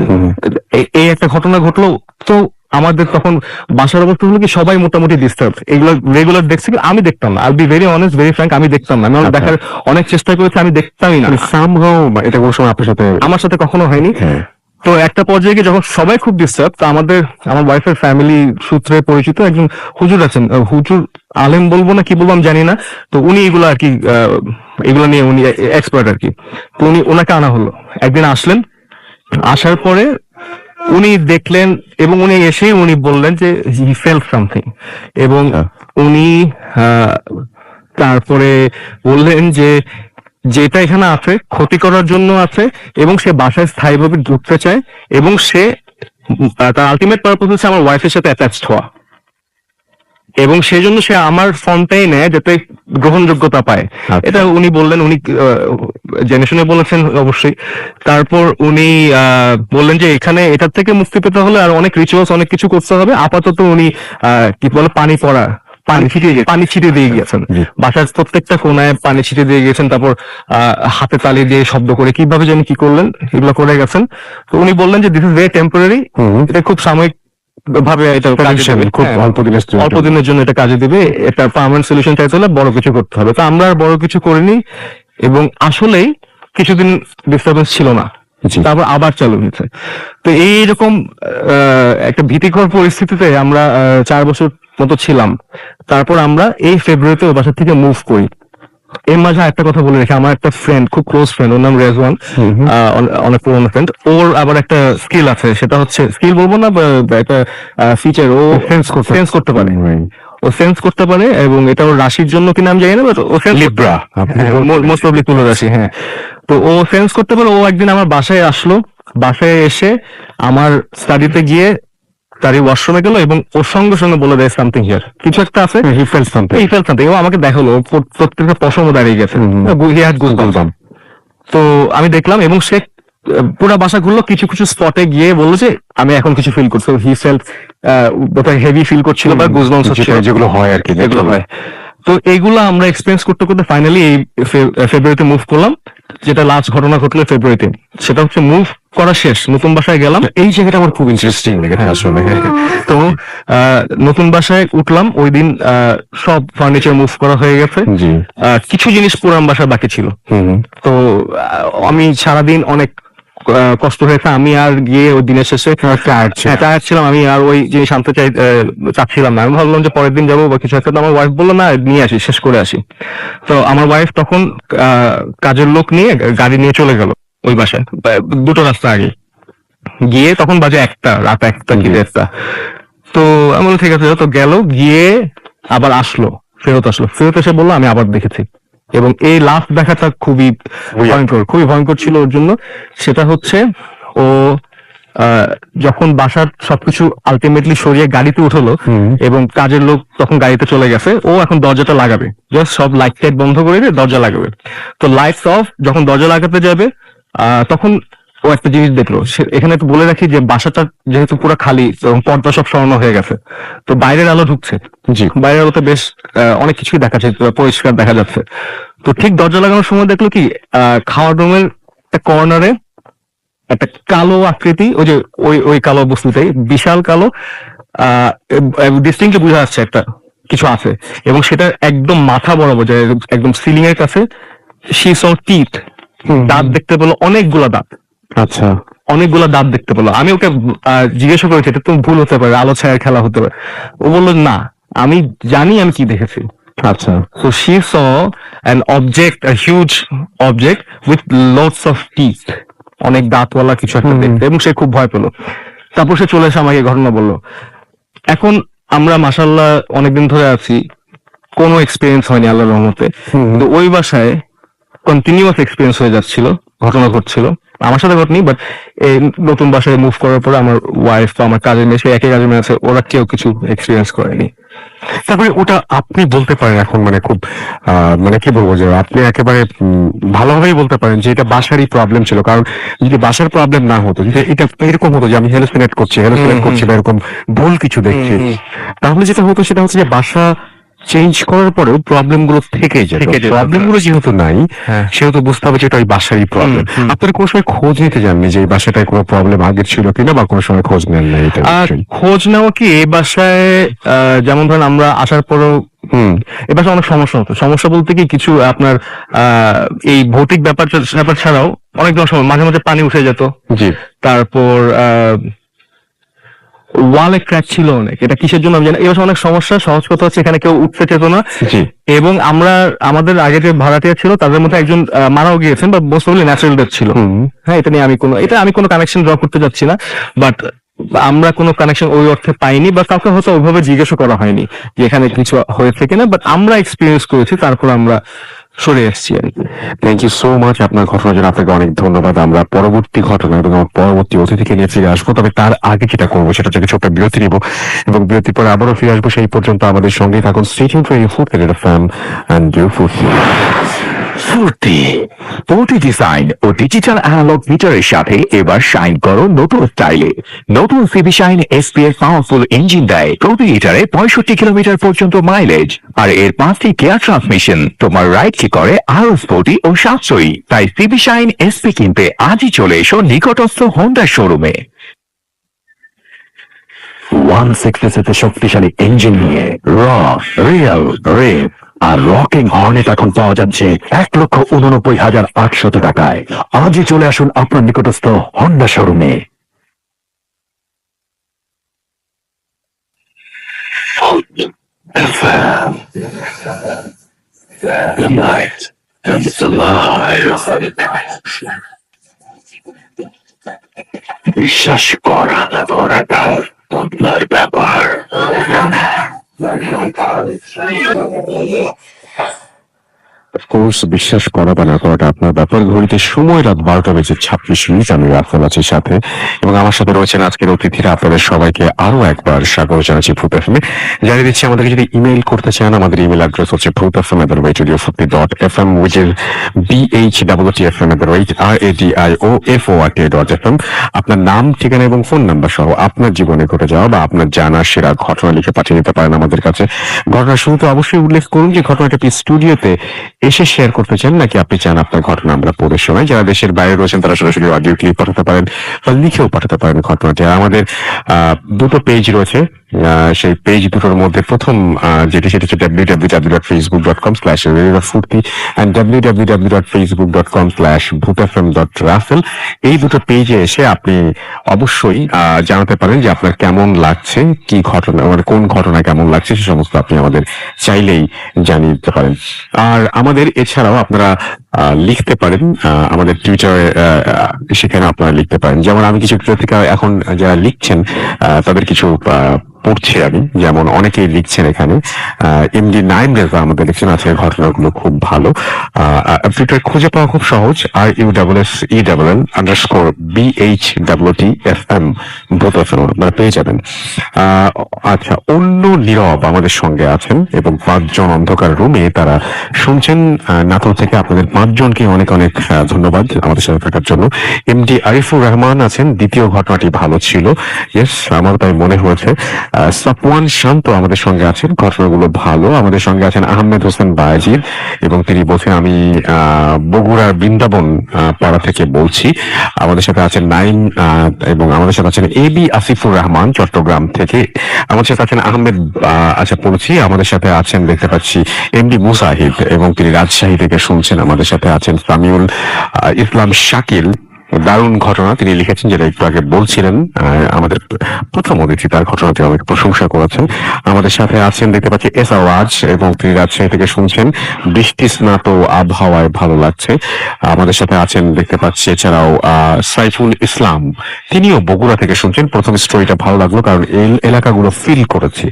হুম। এই একটা ঘটনা ঘটলো। তো আমাদের তখন বাসার অবস্থা হলো কি, সবাই মোটামুটি ডিস্টার্ব। এগুলো রেগুলার দেখছি, আমি দেখতাম না। I be very honest, very frank, আমি দেখতাম না। আমি আমার দেখার অনেক চেষ্টা করেছি, আমি দেখতামই না। Somehow এটা কোনো সময় আপনার সাথে? আমার সাথে কখনো হয়নি। হ্যাঁ। তো একটা পর্যায়ে গিয়ে যখন সবাই খুব ডিস্টার্ব, তো আমার ওয়াইফের ফ্যামিলি সূত্রে পরিচিত একজন হুজুর আছেন, হুজুর আলেম বলবো না কি বলবো আমি জানি না, তো উনি এগুলো আর কি এগুলো নিয়ে উনি এক্সপার্ট আর কি। তো ওনাকে আনা হলো। একদিন আসলেন, আসার পরে উনি দেখলেন এবং উনি এসেই উনি বললেন যে হি ফেল্ট সামথিং, এবং উনি তারপরে বললেন যে যেটা এখানে আছে ক্ষতি করার জন্য আছে, এবং সে বাসায় স্থায়ীভাবে ঢুকতে চায়, এবং সে তার আলটিমেট পারপাস হচ্ছে আমার ওয়াইফের সাথে অ্যাটাচড হওয়া, এবং সেই জন্য সে আমার ফর্মটাই নেয় যাতে গ্রহণযোগ্যতা পায়। এটা উনি বললেন, উনি জেনে শুনে বলেছেন অবশ্যই। তারপর উনি বললেন যে এখানে এটার থেকে মুক্তি পেতে হলে আর অনেক রিচুয়ালস, অনেক কিছু করতে হবে। আপাতত উনি কি বলে পানি ছিটিয়ে দিয়ে গিয়েছেন, বাসার প্রত্যেকটা কোনায় পানি ছিটিয়ে দিয়ে গিয়েছেন। তারপর হাতে তালি দিয়ে শব্দ করে কিভাবে যেন কি করলেন, এগুলো করে গেছেন। তো উনি বললেন যে দিস ইজ ভেরি টেম্পোরারি, এটা খুব সাময়িক ভাবে এটা কাজে দেবে, খুব হ্যাঁ, অল্প দিনের জন্য এটা কাজে দিবে। এটা পার্মানেন্ট সলিউশন চাইতে হলে বড় কিছু করতে হবে। তো আমরা আর বড় কিছু করিনি, এবং আসলেই কিছুদিন ডিস্টার্বেন্স ছিল না, তারপর আবার চালু হয়েছে। তো এইরকম একটা ভীতিকর পরিস্থিতিতে আমরা 4 বছর মতো ছিলাম। তারপর আমরা এই ফেব্রুয়ারিতে ওই বাসা থেকে মুভ করি। এর মাঝে একটা কথা বলে রেখে, আমার একটা ফ্রেন্ড, খুব ক্লোজ ফ্রেন্ড, ওর নাম রেজওয়ান, অনেক পুরোনো ফ্রেন্ড। ওর আবার একটা স্কিল আছে, সেটা হচ্ছে, স্কিল বলবো না, একটা ফিচার, ও সেন্স করতে পারে। ও সেন্স করতে পারে, এবং এটা ওর রাশির জন্য কিনা আমি জানি না, বাট ও লিব্রা, মোস্ট প্রবলি তুলো রাশি, হ্যাঁ। তো ও সেন্স করতে পারে। ও একদিন আমার বাসায় আসলো, বাসায় এসে আমার স্টাডিতে গিয়ে তারই ওয়াশরুমে গেল, এবং ওর সঙ্গে সঙ্গে বলে দেয় সামথিং হিয়ার, কিছু একটা আছে। He felt something. ও আমাকে দেখালো, প্রত্যেকটা পশমও দাঁড়িয়ে গেছে, তো আমি দেখলাম, এবং সে পুরো বাসা ঘুরলো, কিছু কিছু স্পটে গিয়ে বললো যে আমি এখন কিছু ফিল করছি। হি ফেল্ট বোধহয় হেভি ফিল করছিল, বা গুজবাম্পস হচ্ছিল, যেগুলো হয় আর কি, যেগুলো হয়। তো এইগুলো আমরা এক্সপিরিয়েন্স করতে করতে ফাইনালি এই ফেব্রুয়ারিতে মুভ করলাম। যেটা লাস্ট ঘটনা ঘটলো ফেব্রুয়ারিতে, সেটা হচ্ছে মুভ করা শেষ, নতুন বাসায় গেলাম। এই জায়গাটা আমার খুব ইন্টারেস্টিং লেগে আসলে। তো নতুন বাসায় উঠলাম, ওই দিন সব ফার্নিচার মুভ করা হয়ে গেছে, কিছু জিনিস পুরান বাসায় বাকি ছিল। তো আমি সারাদিন অনেক কষ্ট হয়েছে। আমি আর গিয়ে ওই দিনের শেষে টায়ার্ড ছিলাম, আমি আর ওই জিনিস আনতে চাচ্ছিলাম না। আমি ভাবলাম যে পরের দিন যাবো বা কিছু একটা। আমার ওয়াইফ বললো না, নিয়ে আসি, শেষ করে আসি। তো আমার ওয়াইফ তখন কাজের লোক নিয়ে গাড়ি নিয়ে চলে গেল ওই বাসায়, দুটো রাস্তা আগে গিয়ে। তখন বাজে রাত একটা কি দেড়টা। তো আমি বললাম ঠিক আছে, তো গেল, গিয়ে আবার ফেরত এসে বললো আমি আবার দেখেছি। এবং এই লাস্ট দেখাটা খুবই ভয়ঙ্কর ছিল ওর জন্য। সেটা হচ্ছে, ও যখন বাসার সবকিছু আলটিমেটলি সরিয়ে গাড়িতে উঠলো, এবং কাজের লোক তখন গাড়িতে চলে গেছে, ও এখন দরজাটা লাগাবে, জাস্ট সব লাইট টাইট বন্ধ করে দিয়ে দরজা লাগাবে। তো লাইটস অফ, যখন দরজা লাগাতে যাবে তখন ও একটা জিনিস দেখলো। এখানে একটু বলে রাখি যে বাসাটা যেহেতু পুরো খালি, পর্দা সব সরানো হয়ে গেছে, তো বাইরের আলো ঢুকছে। বাইরের আলোতে বেশ অনেক কিছুই দেখা যাচ্ছে, পরিষ্কার দেখা যাচ্ছে। তো ঠিক দরজা লাগানোর সময় দেখলো কি, খাওয়ার রুমের একটা কর্নারে একটা কালো আকৃতি, ওই যে ওই ওই কালো বস্তুটাই, বিশাল কালো, ডিস্টিংক্টলি বোঝা যাচ্ছে একটা কিছু আছে, এবং সেটা একদম মাথা বরাবর যায়, একদম সিলিং এর কাছে। শি স টিথ, দাঁত দেখতে পেলো, অনেকগুলা দাঁত, আচ্ছা, অনেকগুলা দাঁত দেখতে পেলো। আমি ওকে জিজ্ঞাসা করেছি এটা তো ভুল হতে পারে, আলো ছায়ার খেলা হতে পারে। ও বললো না, আমি জানি আমি কি দেখেছি। আচ্ছা, So she saw an object, a huge object with lots of teeth. অনেক দাঁতওয়ালা কিছু একটা দেখতে, এবং সে খুব ভয় পেলো। তারপর সে চলে এসে আমাকে ঘটনা বললো। এখন আমরা মাশাআল্লাহ অনেকদিন ধরে আছি, কোনো এক্সপিরিয়েন্স হয়নি আল্লাহর রহমতে, কিন্তু ওই বাসায় কন্টিনিউয়াস এক্সপিরিয়েন্স হয়ে যাচ্ছিল, ঘটনা ঘটছিল। আমার সাথে ঘটনি, বাট এই নতুন বাসায় মুভ করার পরে আমার ওয়াইফ বা আমার কাজের মেয়ে, সে একই কাজের মেয়ে আছে, ওরা কেউ কিছু এক্সপিরিয়েন্স করেনি। তারপরে ওটা আপনি বলতে পারেন এখন, মানে খুব মানে কি বলবো, যে আপনি একেবারে ভালোভাবেই বলতে পারেন যে এটা বাসারই প্রবলেম ছিল। কারণ যদি বাসার প্রবলেম না হতো, যদি এটা এরকম হতো যে আমি হ্যালোসিনেট করছি বা এরকম ভুল কিছু দেখছি, তাহলে যেটা হতো সেটা হচ্ছে যে বাসা চেঞ্জ করার পরেও প্রবলেম গুলো থেকেই যেত। প্রবলেম গুলো যেহেতু নাই, সেহেতু বুঝতে হবে যে এটা ওই বাসারই প্রবলেম। আপনারা কোনো সময় খোঁজ নিতে যাননি যে এই বাসাটায় কোনো প্রবলেম আগে ছিল কিনা, বা কোনো সময় খোঁজ নেন না এটা? খোঁজ নেওয়া কি, এই বাসায় যেমন ধরেন আমরা আসার পরেও এই বাসায় অনেক সমস্যা হতো। সমস্যা বলতে কি, কিছু আপনার এই ভৌতিক ব্যাপার ছাড়াও অনেক সময় মাঝে মাঝে পানি উঠে যেত। জি। তারপর ওয়ালে ক্র্যাক ছিল অনেক, এটা কিসের জন্য আমি জানি। এই বাসায় অনেক সমস্যা। সহজ কথা হচ্ছে এখানে কেউ উঠতে চেত না, এবং আমাদের আগে যে ভাড়াটিয়া ছিল তাদের মধ্যে একজন মারাও গিয়েছেন, বা মোস্ট প্রবাবলি ন্যাচারাল ডেথ ছিল। হ্যাঁ, এটা নিয়ে আমি কোনো কানেকশন ড্র করতে যাচ্ছি না, বাট আমরা কোনো কানেকশন ওই অর্থে পাইনি, বা কাউকে হয়তো ওইভাবে জিজ্ঞাসা করা হয়নি যে এখানে কিছু হয়েছে কিনা, বাট আমরা এক্সপিরিয়েন্স করেছি, তারপর আমরা সরে এসেছি আর কি। থ্যাংক ইউ সো মাচ আপনার ঘটনার জন্য, আপনাকে অনেক ধন্যবাদ। আমরা পরবর্তী ঘটনা এবং আমার পরবর্তী অতিথিকে নিয়ে ফিরে আসবো, তবে তার আগে যেটা করবো সেটা থেকে ছোট্ট বিরতি নিব, এবং বিরতির পরে আবারও ফিরে আসবো। সেই পর্যন্ত আমাদের সঙ্গেই থাকুন। Stay tuned for food FM and do ফুর্তি পোর্টি ডিজাইন ও ডিজিটাল অ্যানালগ মিটারের সাথে এবার শাইন করো নতুন স্টাইলে। নতুন CB shine SPS powerful engine দেয় প্রতি লিটারে 65 কিলোমিটার পর্যন্ত মাইলেজ, আর এর 5টি গিয়ার ট্রান্সমিশন তোমার রাইডকে করে আরো স্পোর্টি ও সাশ্রয়ী। তাই সিবি শাইন এসপি কিনতে আজই চলে এসো নিকটস্থ হোন্ডা শোরুমে। 160 শক্তিশালী ইঞ্জিন নিয়ে রিয়েল রেভ আর রকিং হর্নেট এখন পাওয়া যাচ্ছে 1,89,800 টাকায়। আজই চলে আসুন আপনার নিকটস্থ হোন্ডা শোরুমে। বিশ্বাস করা আপনার ব্যাপার। অফকোর্স, বিশ্বাস করা বা না করাটা আপনার ব্যাপার। ঘড়িতে সময় রাত 12:26। আমি রাফেল আছি সাথে, এবং আমার সাথে রয়েছেন আজকের অতিথিরা। আপনাদের সবাইকে আরো একবার স্বাগত জানাচ্ছি ভূত এফএম এ। জানিয়ে দিচ্ছি, আমাদেরকে যদি ইমেল করতে চান, আমাদের ইমেল অ্যাড্রেস হচ্ছে bhutfm@radiofurti.fm, which is bhwtfm@radiofort.fm। আপনার নাম, ঠিকানা এবং ফোন নাম্বার সহ আপনার জীবনে ঘটে যাওয়া বা আপনার জানা সেরা ঘটনা লিখে পাঠিয়ে দিতে পারেন আমাদের কাছে। ঘটনার শুরুতে অবশ্যই উল্লেখ করুন যে ঘটনাটি আপনি স্টুডিওতে এসে শেয়ার করতে চান, নাকি আপনি চান আপনার ঘটনা আমরা পড়ে শোনাই। যারা দেশের বাইরে রয়েছেন তারা সরাসরি অডিও ক্লিপ পাঠাতে পারেন বা লিখেও পাঠাতে পারেন ঘটনাটি। আর আমাদের দুটো পেজ রয়েছে, সেই পেজ দুটোর মধ্যে প্রথম যেটি, সেটা হচ্ছে www.facebook.com/radiofurti and www.facebook.com/bhutfm.raffel। এই দুটো পেজে এসে আপনি অবশ্যই জানাতে পারেন যে আপনার কেমন লাগছে, কি ঘটনা, মানে কোন ঘটনা কেমন লাগছে, সে সমস্ত আপনি আমাদের চাইলেই জানিয়ে দিতে পারেন। আর আমাদের এছাড়াও আপনারা লিখতে পারেন আমাদের টুইটারে, সেখানে আপনারা লিখতে পারেন। যেমন আমি কিছু পত্রিকা এখন যারা লিখছেন তাদের কিছু পড়ছি আমি, যেমন অনেকেই লিখছেন এখানে। এমডি নাইম রেজা আমাদের লিখছেন, আজকের ঘটনাগুলো খুব ভালো। টুইটার খুঁজে পাওয়া খুব সহজ, RUSSENBHWTFM ভূত এফএম আপনারা পেয়ে যাবেন। আচ্ছা, অন্য নীরব আমাদের সঙ্গে আছেন, এবং 5 জন অন্ধকার রুমে তারা শুনছেন নাটোর থেকে আপনাদের পাঁচজনকে অনেক অনেক ধন্যবাদ আমাদের সাথে থাকার জন্য। এমডি আরিফুর রহমান আছেন, দ্বিতীয় ঘটনাটি ভালো ছিল, ইয়েস আমার তাই মনে হয়েছে। সাফওয়ান শান্ত আমাদের সঙ্গে আছেন, ঘটনাগুলো ভালো। আমাদের সঙ্গে আছেন আহমেদ হোসেন বায়েজিদ এবং তিনি বলছেন আমি বগুড়ার বৃন্দাবন পাড়া থেকে বলছি। আমাদের সাথে আছেন নাইম এবং আমাদের সাথে আছেন এবি আসিফুর রহমান চট্টগ্রাম থেকে। আমাদের সাথে আছেন আহমেদ আচ্ছা পড়ছি। আমাদের সাথে আছেন দেখতে পাচ্ছি এমডি মুসাহিদ এবং তিনি রাজশাহী থেকে শুনছেন। আমাদের সাথে আছেন সামিউল ইসলাম শাকিল, দারুণ ঘটনা তিনি লিখেছেন, যেটা একটু আগে বলছিলেন। আমাদের প্রথম অতিথি তার ঘটনাতে অনেক প্রশংসা করেছেন। আমাদের সাথে আছেন দেখতে পাচ্ছি এস আওয়াজ এবং তিনি রাজশাহী থেকে শুনছেন, বৃষ্টি স্নাত আবহাওয়ায় ভালো লাগছে। আমাদের সাথে আছেন দেখতে পাচ্ছি এছাড়াও সাইফুল ইসলাম, তিনিও বগুড়া থেকে শুনছেন। প্রথম স্টোরিটা ভালো লাগলো কারণ এই এলাকাগুলো ফিল করেছি।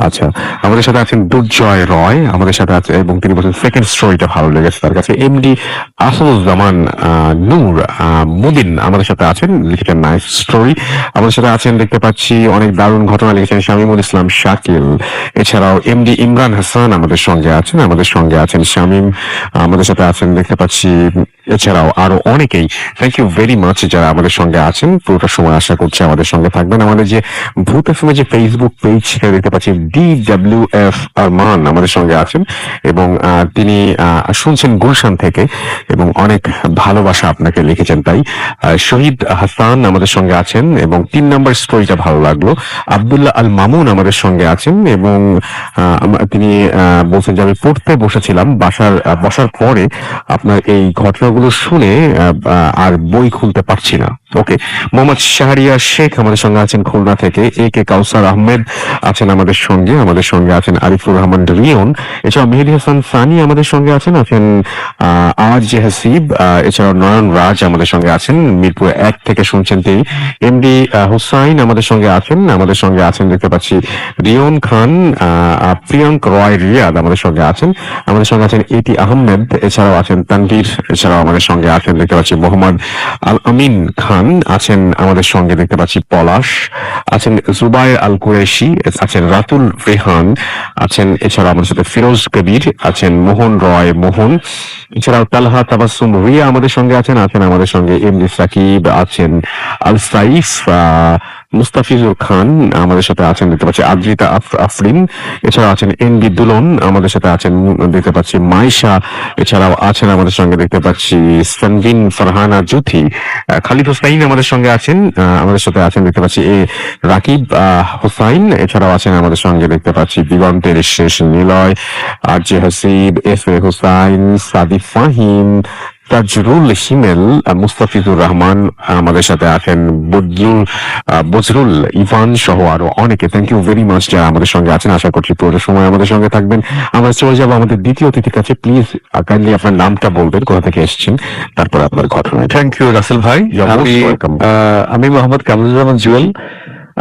আচ্ছা, আমাদের সাথে আছেন দুর্জয় রয়, আমাদের সাথে আছে এবং তিনি বলছেন সেকেন্ড স্টোরিটা ভালো লেগেছে তার কাছে। এমডি আসাদুজ্জামান নূর মুবিন আমাদের সাথে আছেন, লিখেছেন নাইস স্টোরি। আমাদের সাথে আছেন দেখতে পাচ্ছি অনেক দারুণ ঘটনা লিখেছেন শামীমুল ইসলাম শাকিল। এছাড়াও এমডি ইমরান হাসান আমাদের সঙ্গে আছেন, আমাদের সঙ্গে আছেন শামীম, আমাদের সাথে আছেন দেখতে পাচ্ছি এছাড়াও আরো অনেকেই। থ্যাংক ইউ ভেরি মাচ যারা আমাদের সঙ্গে আছেন, পুরোটা সময় আশা করছি আমাদের সঙ্গে থাকবেন। আমাদের যে ভূত এফএম যে ফেসবুক পেজ দেখতে পাচ্ছি DWF আরমান আমাদের সঙ্গে আছেন এবং তিনি শুনছেন গুলশান থেকে এবং অনেক ভালোবাসা আপনাকে লিখেছেন তাই। শহীদ হাসান আমাদের সঙ্গে আছেন এবং 3 নম্বর স্টোরিটা ভালো লাগলো। আব্দুল্লাহ আল মামুন আমাদের সঙ্গে আছেন এবং তিনি বলছেন যে আমি পড়তে বসেছিলাম, বসার পরে আপনার এই ঘটনাগুলো শুনে আর বই খুলতে পারছি না। ওকে, মোহাম্মদ শাহরিয়া শেখ আমাদের সঙ্গে আছেন খুলনা থেকে। কে কাউসার আহমেদ আছেন আমাদের সঙ্গে আছেন আরিফুর রহমান রিয়ন। এছাড়াও মেহেদি হাসান সানি আমাদের সঙ্গে আছেন আওয়াজ হাসিব। এছাড়াও নয়ন রাজ আমাদের সঙ্গে আছেন, মিরপুর 1 থেকে শুনছেন তিনি। এমডি হুসাইন আমাদের সঙ্গে আছেন দেখতে পাচ্ছি রিয়ন খান, প্রিয়াঙ্ক রয় রিয়াদ আমাদের সঙ্গে আছেন এটি আহমেদ। এছাড়াও আছেন তানভীর, এছাড়াও আমাদের সঙ্গে আছেন দেখতে পাচ্ছি মোহাম্মদ আল আমিন খান আছেন আমাদের সঙ্গে দেখতে পাচ্ছি পলাশ আছেন, জুবাইর আল কুরেশি আছেন, রাতুল রেহান আছেন, এছাড়াও আমাদের সাথে ফিরোজ কবির আছেন, মোহন রয় মোহন, এছাড়াও তালহা তাবাসসুম রিয়া আমাদের সঙ্গে আছেন আমাদের সঙ্গে এমডি সাকিব আছেন, আল সাইফ, মুস্তাফিজুর খান আমাদের সাথে আছেন দেখতে পাচ্ছি, আদ্রিতা আফরিন, এছাড়াও আছেন এনবি দুলন আমাদের সাথে আছেন দেখতে পাচ্ছি, মাইশা, এছাড়াও আছেন আমাদের সঙ্গে দেখতে পাচ্ছি সনবিন ফারহানা জুথি, খালিদ হোসাইন আমাদের সঙ্গে আছেন দেখতে পাচ্ছি রাকিব হোসাইন, এছাড়াও আছেন আমাদের সঙ্গে দেখতে পাচ্ছি দিগন্তের শেষ নিলয়, আরজে হাসিব, এফ এ হোসাইন, সাদি ফাহিম, তাজরুল হিমেল, মুস্তাফিজুর রহমান আমাদের সাথে আছেন, বজরুল ইভান সহ আরো অনেকে। থ্যাংক ইউ ভেরি মাচ যারা আমাদের সঙ্গে আছেন। আশা করছি পুরো সময় আমাদের সঙ্গে থাকবেন। আমরা চলে যাবো আমাদের দ্বিতীয় অতিথির কাছে। প্লিজ কাইন্ডলি আপনার নামটা বলবেন, কোথা থেকে এসেছেন, তারপর আপনার ঘটনা। থ্যাংক ইউ রাসেল ভাই। আমি মোহাম্মদ কামরুজ্জামান জুয়েল,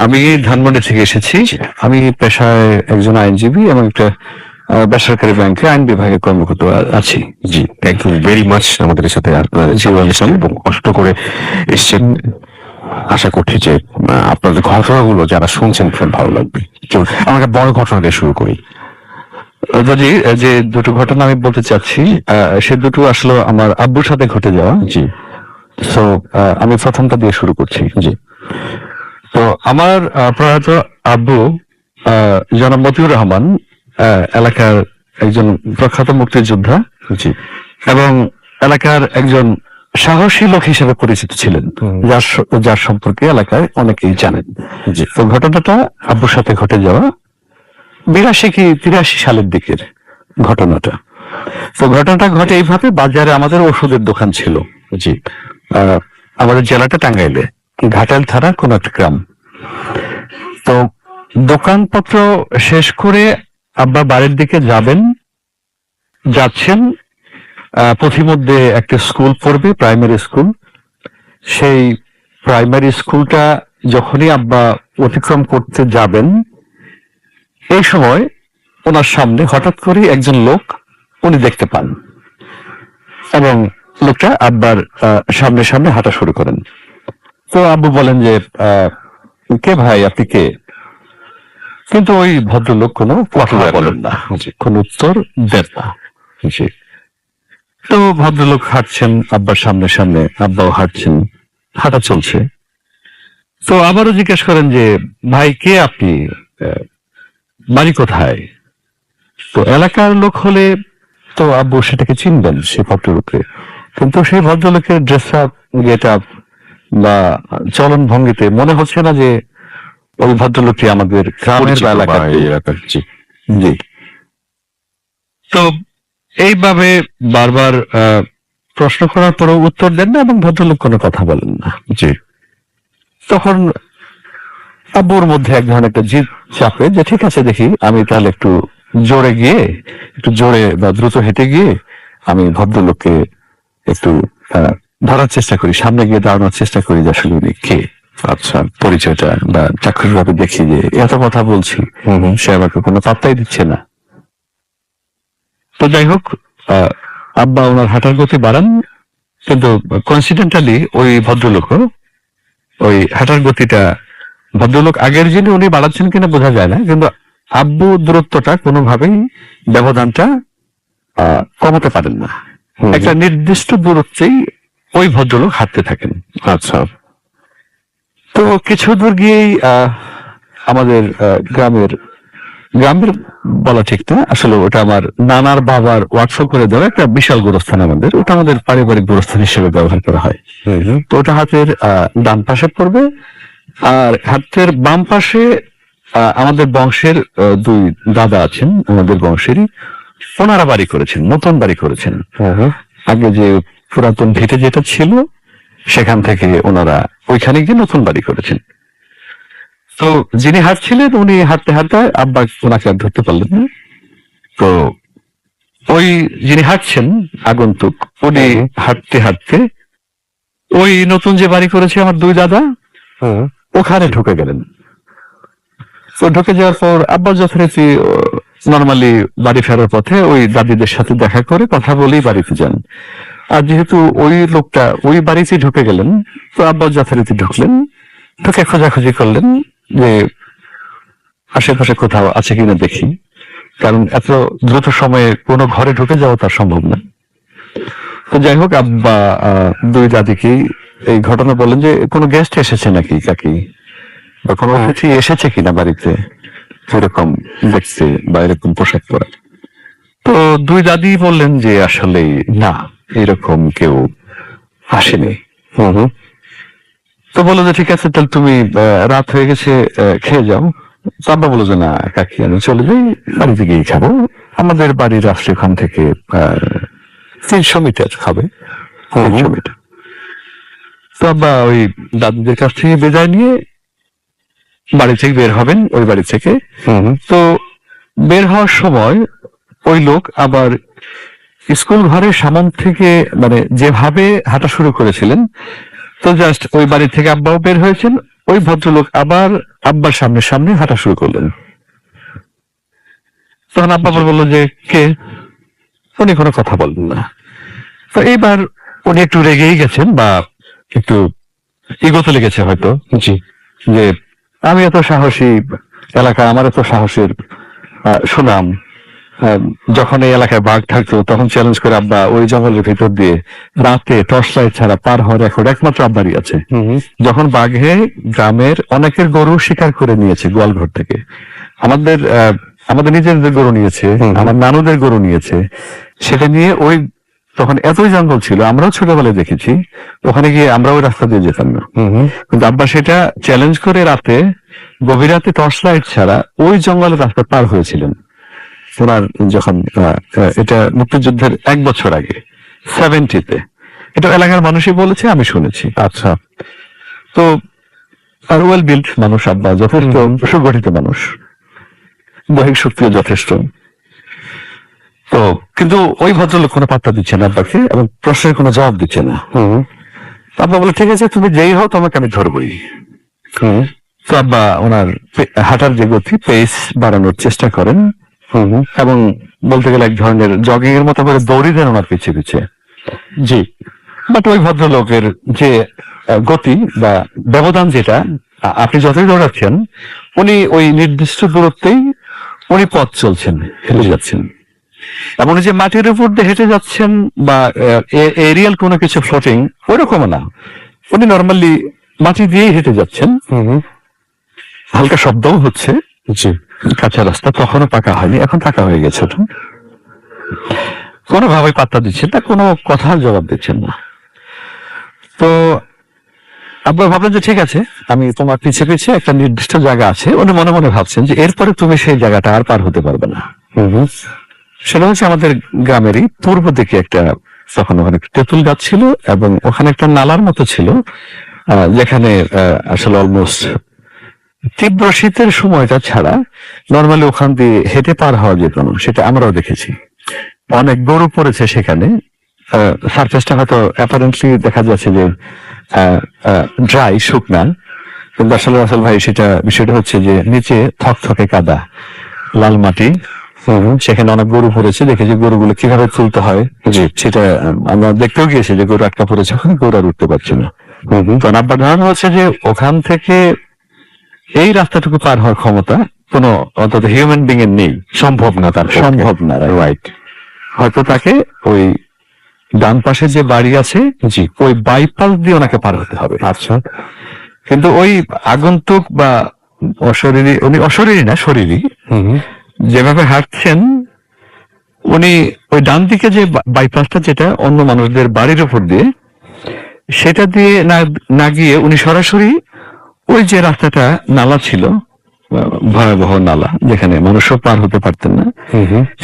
আমি ধানমন্ডি থেকে এসেছি। আমি পেশায় একজন আইনজীবী এবং একটা বেসরকারি ব্যাংকে আইন বিভাগের কর্মকর্তা আছি। জি, থ্যাংক ইউ ভেরি মাচ আমাদের সাথে এবং কষ্ট করে এসেছেন। আশা করছি যে আপনাদের ঘটনাগুলো যারা শুনছেন খুব ভালো লাগবে। চলুন আমাকে বড় ঘটনা দিয়ে শুরু করি। যদি যে দুটো ঘটনা আমি বলতে চাচ্ছি, সে দুটো আসলে আমার আব্বুর সাথে ঘটে যাওয়া। জি, তো আমি প্রথমটা দিয়ে শুরু করছি। জি। তো আমার প্রয়াত আব্বু জনাব মতিউর রহমান এলাকার একজন প্রখ্যাত মুক্তিযোদ্ধা, জি, এবং এলাকার একজন সাহসী লোক হিসেবে পরিচিত ছিলেন, যার সম্পর্কে এলাকায় অনেকেই জানেন। জি। তো ঘটনাটা আব্বুর সাথে ঘটে যাওয়া 82 কি 83 সালের দিকের ঘটনাটা। তো ঘটনাটা ঘটে এইভাবে, বাজারে আমাদের ওষুধের দোকান ছিল। জি। আমাদের জেলাটা টাঙ্গাইলে, ঘাটাল থানা কোন একটা গ্রাম। তো দোকানপত্র শেষ করে আব্বা বাড়ির দিকে যাচ্ছেন, পথিমধ্যে একটা স্কুল পড়বে, প্রাইমারি স্কুল। সেই প্রাইমারি স্কুলটা যখনই আব্বা অতিক্রম করতে যাবেন, এই সময় ওনার সামনে হঠাৎ করে একজন লোক উনি দেখতে পান এবং লোকটা আব্বার সামনে সামনে হাঁটা শুরু করেন। তো আব্বু বলেন যে কে ভাই, আপনি কে? কিন্তু ওই ভদ্রলোক কোনো কথা বলেন না, কোনো উত্তর দেন না। তো ভদ্রলোক হাঁটছেন আব্বার সামনে সামনে, আব্বাও হাঁটছেন, হাঁটা চলছে। তো আবারও জিজ্ঞেস করেন যে ভাই কে আপনি, বাড়ি কোথায়? তো এলাকার লোক হলে তো আব্বু সেটাকে চিনবেন, সে ভদ্রলোককে। কিন্তু সেই ভদ্রলোকের ড্রেস আপ, গেট আপ বা চলন ভঙ্গিতে মনে হচ্ছে না যে ওই ভদ্রলোকটি আমাদের গ্রামের পরিচিত বা বা এলাকার এই এলাকার, জি। জি। তো এইভাবে বারবার প্রশ্ন করার পরেও উত্তর দেন না এবং ভদ্রলোক কোনো কথা বলেন না। জি। তখন আব্বুর মধ্যে এক ধরনের একটা জিদ চাপে যে ঠিক আছে, দেখি আমি তাহলে একটু জোরে বা দ্রুত হেঁটে গিয়ে আমি ভদ্রলোককে একটু ধরার চেষ্টা করি, সামনে গিয়ে দাঁড়ানোর চেষ্টা করি যে আসলে উনি কে, আচ্ছা। পরিচয়টা বা চাক্ষুষ ভাবে দেখি যে এত কথা বলছি, সে আমাকে কোনো পাত্তাই দিচ্ছে না। তো যাই হোক, আব্বা ওনার হাঁটার গতি বাড়ান, কিন্তু কনসিডেন্টালি ওই ভদ্রলোকও ওই হাঁটার গতিটা, ভদ্রলোক আগের যিনি উনি বাড়াচ্ছেন কিনা বোঝা যায় না, কিন্তু আব্বু দূরত্বটা কোনোভাবেই, ব্যবধানটা কমাতে পারেন না। একটা নির্দিষ্ট দূরত্বেই ওই ভদ্রলোক হাঁটতে থাকেন। আচ্ছা। তো কিছু দূর গিয়েই আমাদের গ্রামের বলা ঠিক না, আসলে ওটা আমার নানার বাবার ওয়ার্কশপ করে দেওয়া একটা বিশাল গোরস্থান আমাদের, ওটা আমাদের পারিবারিক গোরস্থান হিসেবে ব্যবহার করা হয়। তো ওটা হাতের ডান পাশে পড়বে, আর হাতের বাম পাশে আমাদের বংশের দুই দাদা আছেন, আমাদের বংশেরই, ওনারা বাড়ি করেছেন, নতুন বাড়ি করেছেন। আগে যে পুরাতন ভিটে যেটা ছিল সেখান থেকে ওনারা ওইখানে গিয়ে নতুন বাড়ি করেছেন। তো যিনি হাঁটছিলেন উনি হাঁটতে হাঁটতে আব্বা ওনাকে আর ধরতে পারলেন না। তো ওই যিনি হাঁটছেন আগন্তুক, উনি হাঁটতে হাঁটতে ওই নতুন যে বাড়ি করেছে আমার দুই দাদা, ওখানে ঢুকে গেলেন। তো ঢুকে যাওয়ার পর আব্বা যথারীতি নর্মালি বাড়ি ফেরার পথে ওই দাদিদের সাথে দেখা করে কথা বলেই বাড়িতে যান। আর যেহেতু ওই লোকটা ওই বাড়িতে ঢুকে গেলেন, তো আব্বা যথারীতি ঢুকলেন, ঢুকে খোঁজাখুঁজি করলেন যে আশেপাশে কোথাও আছে কিনা দেখি, কারণ এত দ্রুত সময়ে কোনো ঘরে ঢুকে যাওয়া তার সম্ভব না। তো যাই হোক, আব্বা দুই দাদিকে এই ঘটনা বলেন যে কোনো গেস্ট এসেছে নাকি কাকি, বা কোনো অতিথি এসেছে কিনা বাড়িতে এরকম দেখছে বা এরকম পোশাক পরা। তো দুই দাদি বললেন যে আসলে না, এরকম কেউ আসেনি। তো বললো যে ঠিক আছে, তাহলে তুমি রাত হয়ে গেছে, খেয়ে যাও। তো আব্বা বললো যে না কাকি, আমি চলে যাই, বাড়িতে গিয়ে খাবো, আমাদের বাড়ির রাস্তা এখান থেকে 300 মিটার হবে, 300 মিটার। তো আব্বা ওই দাদুদের কাছ থেকে বিদায় নিয়ে বাড়ি থেকে বের হবেন, ওই বাড়ি থেকে। তো বের হওয়ার সময় ওই লোক আবার স্কুল ঘরের সামন থেকে, মানে যেভাবে হাঁটা শুরু করেছিলেন, তো জাস্ট ওই বাড়ি থেকে আব্বাও বের হয়েছেন, ওই ভদ্রলোক আবার আব্বার সামনে সামনে হাঁটা শুরু করলেন। তখন আব্বা বললো যে কে, উনি কোনো কথা বললেন না। তো এইবার উনি একটু রেগেই গেছেন বা একটু ইগোতে লেগেছে হয়তো, জি, যে আমি এত সাহসী, এলাকা আমার এত সাহসের সুনাম, যখন এই এলাকায় বাঘ থাকতো তখন চ্যালেঞ্জ করে আব্বা ওই জঙ্গলের ভিতর দিয়ে রাতে টর্চ লাইট ছাড়া পার হওয়ার রেকর্ড একমাত্র আব্বারই আছে। যখন বাঘে গ্রামের অনেকের গরু শিকার করে নিয়েছে গোয়ালঘর থেকে, আমাদের নিজেদের গরু নিয়েছে, আমার নানুদের গরু নিয়েছে, সেটা নিয়ে ওই তখন এতই জঙ্গল ছিল, আমরাও ছোটবেলায় দেখেছি, ওখানে গিয়ে আমরা ওই রাস্তা দিয়ে যেতাম না। কিন্তু আব্বা সেটা চ্যালেঞ্জ করে রাতে গভীর রাতে টর্চ লাইট ছাড়া ওই জঙ্গলের রাস্তা পার হয়েছিলেন ওনার, যখন এটা মুক্তিযুদ্ধের 1 বছর আগে 70-তে। এটা এলাকার মানুষই বলেছে, আমি শুনেছি। আচ্ছা। তো আর ওয়েল বিল্ড মানুষ আব্বা, যথেষ্ট সুগঠিত মানুষ, দৈহিক শক্তিও যথেষ্ট। তো কিন্তু ওই ভদ্রলোক কোনো পাত্তা দিচ্ছে না আব্বাকে এবং প্রশ্নের কোনো জবাব দিচ্ছে না। আব্বা বলে ঠিক আছে, তুমি যেই হও তোমাকে আমি ধরবই। তো আব্বা ওনার হাঁটার যে গতি, পেস বাড়ানোর চেষ্টা করেন এবং বলতে গেলে এক ধরনের জগিং এর মতো করে দৌড়ি দেন ওনার পিছিয়ে পিছিয়ে। জি। বাট ওই ভদ্রলোকের যে গতি বা ব্যবধান, যেটা আপনি যতই দৌড়াচ্ছেন উনি ওই নির্দিষ্ট দূরত্বেই উনি পথ চলছেন, হেঁটে যাচ্ছেন। এমন যে মাটির উপর দিয়ে হেঁটে যাচ্ছেন বা এরিয়াল কোনো কিছু ফ্লোটিং ওরকম না, উনি নর্মালি মাটি দিয়েই হেঁটে যাচ্ছেন। হালকা শব্দও হচ্ছে, জি। কাঁচা রাস্তা, তখনও পাকা হয়নি, এখন পাকা হয়ে গেছে ওটা। কোনোভাবে পাত্তা দিচ্ছেন না, কোনো কথার জবাব দিচ্ছেন না। তো আব্বা ভাবলেন যে ঠিক আছে, আমি তোমার পিছে পিছে একটা নির্দিষ্ট জায়গা আছে, উনি মনে মনে ভাবছেন যে এরপরে তুমি সেই জায়গাটা আর পার হতে পারবে না। সেটা হচ্ছে আমাদের গ্রামেরই পূর্ব দিকে একটা, তখন ওখানে একটা তেঁতুল গাছ ছিল এবং ওখানে একটা নালার মতো ছিল, যেখানে আসলে অলমোস্ট তীব্র শীতের সময়টা ছাড়া নর্মালি ওখান দিয়ে হেঁটে পার হওয়া যেত না। সেটা আমরাও দেখেছি, অনেক গরু পড়েছে সেখানে। সারফেসটা হয়তো অ্যাপারেন্টলি দেখা যাচ্ছে যে ড্রাই, শুকনা, কিন্তু আসলে রাসেল ভাই বিষয়টা হচ্ছে যে নিচে থকথকে কাদা, লাল মাটি, সেখানে অনেক গরু পড়েছে। দেখেছি গরুগুলো কিভাবে তুলতে হয়, সেটা আমরা দেখতেও গিয়েছি যে গরু আটকা পড়েছে, ওখানে গরু আর উঠতে পারছে না। তো আব্বার ধারণা হচ্ছে যে ওখান থেকে এই রাস্তাটুকু পার হওয়ার ক্ষমতা কোনো অন্তত হিউম্যান বিং এর নেই, সম্ভব না, তার সম্ভব না। রাইট। হয়তো তাকে ওই ডান পাশে যে বাড়ি আছে, জি। ওই বাইপাস দিয়ে ওনাকে পার হতে হবে। আচ্ছা। কিন্তু ওই আগন্তুক বা অশরীরী, উনি অশরীরী না, শরীরী, যেভাবে হাঁটছেন, উনি ওই ডান দিকে যে বাইপাসটা, যেটা অন্য মানুষদের বাড়ির উপর দিয়ে, সেটা দিয়ে না গিয়ে উনি সরাসরি ওই যে রাস্তাটা নালা ছিল, ভয়াবহ নালা, যেখানে মানুষও পার হতে পারতেন না,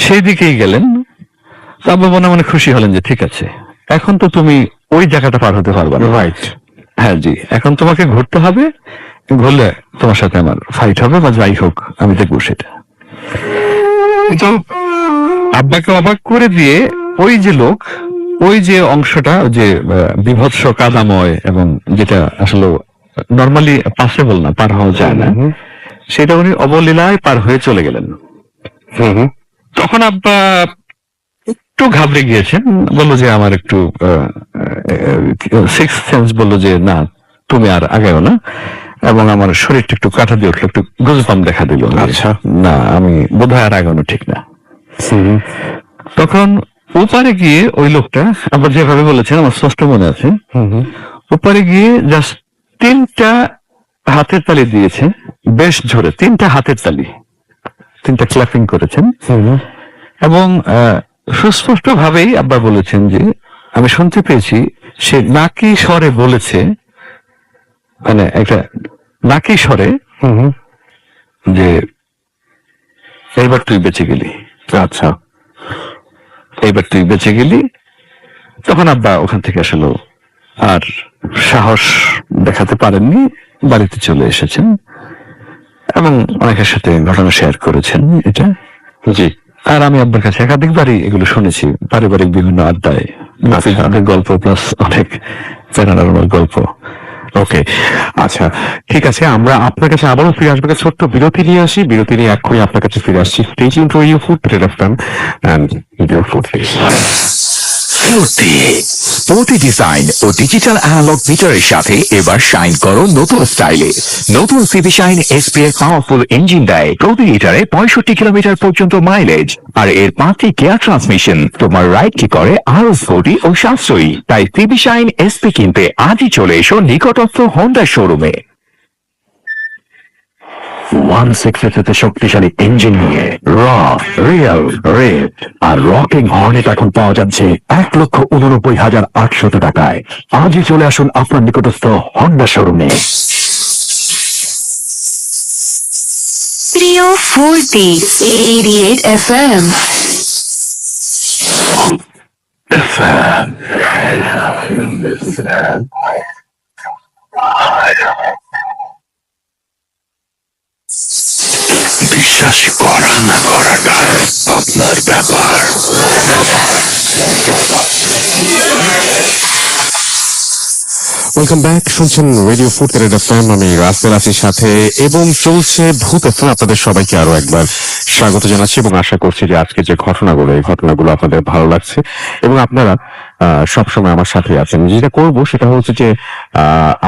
সেই দিকেই গেলেন। তারপর মনে মনে খুশি হলেন যে ঠিক আছে, এখন তো তুমি ওই জায়গাটা পার হতে পারবে না। রাইট। হ্যাঁ জি, এখন তোমাকে ঘুরতে হবে, ঘুরলে তোমার সাথে আমার ফাইট হবে বা যাই হোক, আমি দেখবো সেটা। তো আব্বাকে অবাক করে দিয়ে ওই যে লোক, ওই যে অংশটা, যে বিভৎস কাদাময় এবং যেটা আসলে নর্মালি পসিবল না, পার হওয়া যায় না, সেটা উনি অবলীলায় পার হয়ে চলে গেলেন। তখন আব্বা একটু ঘাবড়ে গিয়েছেন, বললো যে আমার একটু সিক্স সেন্স বললো যে না, তুমি আর আগাও না, এবং আমার শরীরটা একটু কাটা দিয়ে উঠলো, একটু গুজবাম দেখা দিল। আচ্ছা। না, আমি বোধহয় আর আগানো ঠিক না। তখন ওপারে গিয়ে ওই লোকটা, আবার যেভাবে বলেছেন আমার স্পষ্ট মনে আছে, ওপারে গিয়ে জাস্ট 3টা হাতের তালি দিয়েছে, বেশ জোরে 3টা হাতের তালি, 3টা ক্ল্যাপিং করেছেন। এবং সুস্পষ্ট ভাবেই আব্বা বলেছেন যে আমি শুনতে পেয়েছি সে নাকি স্বরে বলেছে, মানে একটা নাকি স্বরে, যে এইবার তুই বেঁচে গেলি। আচ্ছা। এইবার তুই বেঁচে গেলি। তখন আব্বা ওখান থেকে আসলে আর সাহস দেখাতে পারেননি, বাড়িতে চলে এসেছেন এবং অনেকের সাথে ঘটনা শেয়ার করেছেন এটা। জি। আর আমি আব্বার কাছে একাধিকবারই এগুলো শুনেছি, পারিবারিক বিভিন্ন আড্ডায়, অনেক গল্প প্লাস অনেক প্রেরণার গল্প। ওকে, আচ্ছা, ঠিক আছে, আমরা আপনার কাছে আবারও ফিরে আসবো। ছোট্ট বিরতি নিয়ে আসি, বিরতি নিয়ে এক্ষুনি আপনার কাছে ফিরে আসছি। Stay tuned to you food red FM and your food. প্রতি ডিজাইন ও ডিজিটাল অ্যানালগ মিটারের সাথে এবার শাইন করো নতুন স্টাইলে। নতুন CB shine SPS powerful engine দেয় প্রতি লিটারে 65 কিলোমিটার পর্যন্ত মাইলেজ, আর এর 5টি গিয়ার ট্রান্সমিশন তোমার রাইডকে করে আরো স্পোর্টি ও সাশ্রয়ী। তাই সিবি শাইন এসপি কিনতে আজই চলে এসো নিকটস্থ হোন্ডা শোরুমে। 1.6 শক্তিশালী ইঞ্জিন নিয়ে রক, রিয়েল, রেড আর রকিং হর্নেট এখন পাওয়া যাচ্ছে 1,89,800 টাকায়। আজই চলে আসুন আপনার নিকটস্থ হন্ডা শোরুমে। প্রিয় 88 FM। বিশ্বাস করা না করাটা আপনার ব্যাপার। ওয়েলকাম ব্যাক, শুনছেন রেডিও ফুড রেড এফএম, আমি রাসেল আসির সাথে, এবং চলছে ভূত এফএম। আপনাদের সবাইকে আরো একবার স্বাগত জানাচ্ছি এবং আশা করছি যে আজকে যে ঘটনাগুলো, এই ঘটনাগুলো আপনাদের ভালো লাগছে এবং আপনারা সবসময় আমার সাথে আছেন। যেটা করবো সেটা হচ্ছে যে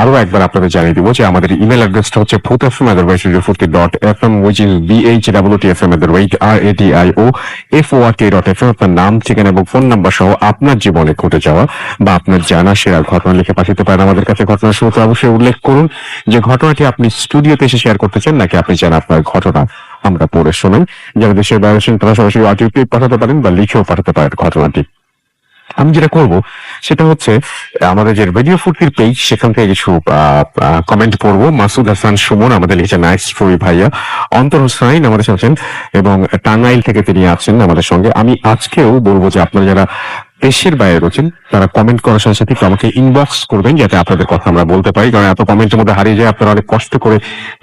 আরো একবার আপনাদের জানিয়ে দিব যে আমাদের ইমেল অ্যাড্রেসটা হচ্ছে ভূতএফএম@radiofutki.fm, which is BHWTFM@RADIOFORT.FM। আপনার নাম, ঠিকানা এবং ফোন নাম্বার সহ আপনার জীবনে ঘটে যাওয়া বা আপনার জানা সেরা ঘটনা লিখে পাঠাতে পারেন আমাদের কাছে। ঘটনার শুরুতে অবশ্যই উল্লেখ করুন যে ঘটনাটি আপনি স্টুডিওতে এসে শেয়ার করতে চান, নাকি আপনি চান আপনার ঘটনা আমরা পড়ে শোনাই। যারা দেশের বাইরে আছেন তারা সরাসরি অডিও ক্লিপ পাঠাতে পারেন বা লিখেও পাঠাতে পারেন ঘটনাটি। আমি যেটা করব সেটা হচ্ছে আমাদের যে রেডিও ফুডকির পেজ, সেখান থেকে কিছু কমেন্ট পড়বো। মাসুদ হাসান সুমন আমাদের লিখেছেন নাইস স্টোরি ভাইয়া। অন্তর হোসাইন আমাদের সাথে আছেন এবং টাঙ্গাইল থেকে তিনি আছেন আমাদের সঙ্গে। আমি আজকেও বলবো যে আপনারা যারা দেশের বাইরে রয়েছেন তারা কমেন্ট করার সাথে সাথে আমাকে ইনবক্স করবেন, যাতে আপনাদের কথা আমরা বলতে পারি, কারণ এত কমেন্টের মধ্যে হারিয়ে যায়। আপনারা অনেক কষ্ট করে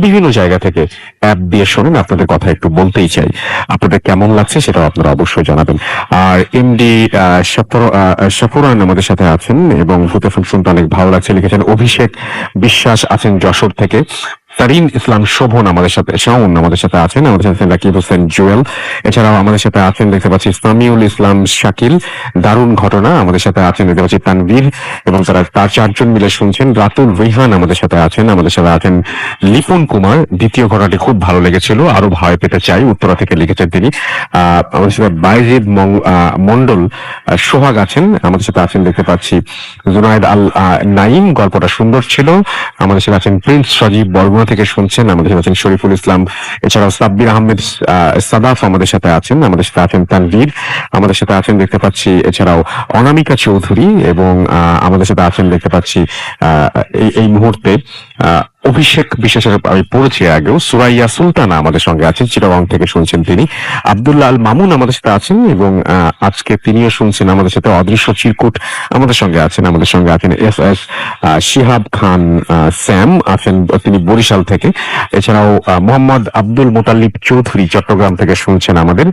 বিভিন্ন জায়গা থেকে অ্যাপ দিয়ে শোনেন, আপনাদের কথা একটু বলতেই চাই। আপনাদের কেমন লাগছে সেটাও আপনারা অবশ্যই জানাবেন। আর এমডি সফরান আমাদের সাথে আছেন এবং ভূতে ফোন শুনতে অনেক ভালো লাগছে লিখেছেন। অভিষেক বিশ্বাস আছেন যশোর থেকে। তারিন ইসলাম শোভন আমাদের সাথে, শাওন আমাদের সাথে আছেন, আমাদের সাথে রাকিব হোসেন জুয়েল, এছাড়াও আমাদের সাথে আছেন দেখতে পাচ্ছি সামিউল ইসলাম শাকিল, দারুণ ঘটনা আমাদের সাথে আছেন দেখতে পাচ্ছি তানভীর, এবং তার চারজন মিলে শুনছেন। রাতুল রিহান আমাদের সাথে আছেন, আমাদের সাথে আছেন লিপন কুমার। দ্বিতীয় ঘটনাটি খুব ভালো লেগেছিল, আরো ভয় পেতে চাই, উত্তরা থেকে লিখেছেন তিনি। আমাদের সাথে বাইজিদ মন্ডল সোহাগ আছেন, আমাদের সাথে আছেন দেখতে পাচ্ছি জুনায়েদ আল নাইম, গল্পটা সুন্দর ছিল। আমাদের সাথে আছেন প্রিন্স সজীব বরগুনা থেকে শুনছেন, আমাদের সাথে আছেন শরীফুল ইসলাম, এছাড়াও সাব্বির আহমেদ সাদাফ আমাদের সাথে আছেন, আমাদের সাথে আছেন তানভীর, আমাদের সাথে আছেন দেখতে পাচ্ছি এছাড়াও অনামিকা চৌধুরী, এবং আমাদের সাথে আছেন দেখতে পাচ্ছি এই মুহূর্তে অভিষেক বিশেষের আমি পড়েছি আগেও। সুরাইয়া সুলতানা আমাদের সঙ্গে আছেন, চিটাগং থেকে শুনছেন তিনি। আব্দুল্লাহ আল মামুন আমাদের সাথে আছেন এবং আজকে তিনিও শুনছেন আমাদের সাথে। অদৃশ্য চিরকুট আমাদের সঙ্গে আছেন, আমাদের সঙ্গে আছেন এস শিহাব খান স্যাম আছেন, তিনি বরিশাল থেকে। এছাড়াও মোহাম্মদ আব্দুল মোতাল্লিব চৌধুরী চট্টগ্রাম থেকে শুনছেন আমাদের।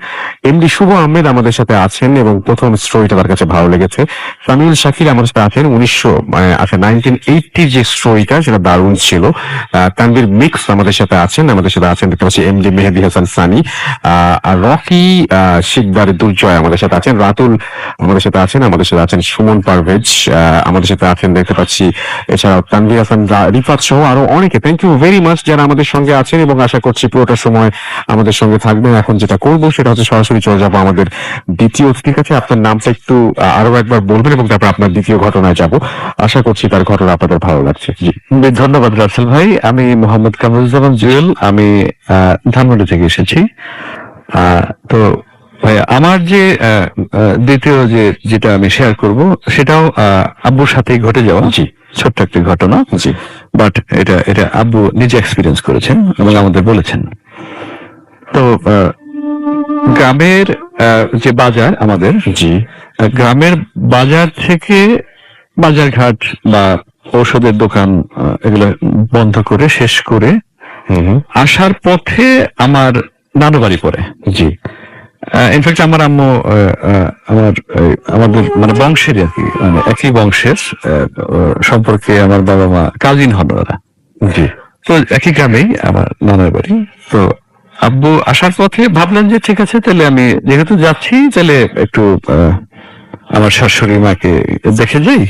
এমডি শুভ আহমেদ আমাদের সাথে আছেন এবং প্রথম স্টোরিটা তার কাছে ভালো লেগেছে। সামিউল শাকির আমাদের সাথে আছেন, 1980 যে স্টোরিটা সেটা দারুণ ছিল। তানভীর মিক্স আমাদের সাথে আছেন, আমাদের সাথে আছেন দেখতে পাচ্ছি এমডি মেহেদি হাসান সানি, আর রকি শিকদার দুর্জয় আমাদের সাথে আছেন। রাতুল আমাদের সাথে আছেন, আমাদের সাথে আছেন সুমন পারভেজ আমাদের সাথে আছেন দেখতে পাচ্ছি, এছাড়াও তানভীর হাসান রিফাত সহ আরো অনেকে। থ্যাংক ইউ ভেরি মাচ যারা আমাদের সঙ্গে আছেন এবং আশা করছি পুরোটা সময় আমাদের সঙ্গে থাকবেন। এখন যেটা করবো সেটা হচ্ছে সরাসরি চলে যাবো আমাদের দ্বিতীয় অতিথির কাছে। আপনার নামটা একটু আরো একবার বলবেন এবং তারপর আপনার দ্বিতীয় ঘটনায় যাব। আশা করছি তার ঘটনা আপনাদের ভালো লাগছে। জি, ধন্যবাদ রাসেল ভাই। আমি মোহাম্মদ কামরুজ্জামান জুয়েল, আমি ধানমন্ডি থেকে এসেছি। তো ভাই, আমার যে দ্বিতীয় যেটা আমি শেয়ার করব সেটাও আব্বুর সাথেই ঘটে যাওয়া ছোট্ট একটি ঘটনা। জি, বাট এটা আব্বু নিজে এক্সপিরিয়েন্স করেছেন এবং আমাদের বলেছেন। তো গ্রামের যে বাজার আমাদের, জি, গ্রামের বাজার থেকে বাজারঘাট বা ঔষধের দোকান এগুলো বন্ধ করে শেষ করে আসার পথে আমার নানু বাড়ি পড়ে। জি, ইনফ্যাক্ট আমার আম্মু আমাদের মানে বংশের আর কি, মানে একই বংশের সম্পর্কে আমার বাবা মা কাজিন হন ওরা। জি, তো একই গ্রামেই আমার নানার বাড়ি। তো আব্বু আসার পথে ভাবলেন যে ঠিক আছে, তাহলে আমি যেহেতু যাচ্ছি তাহলে একটু আমার শাশুড়ি মাকে দেখে যাই।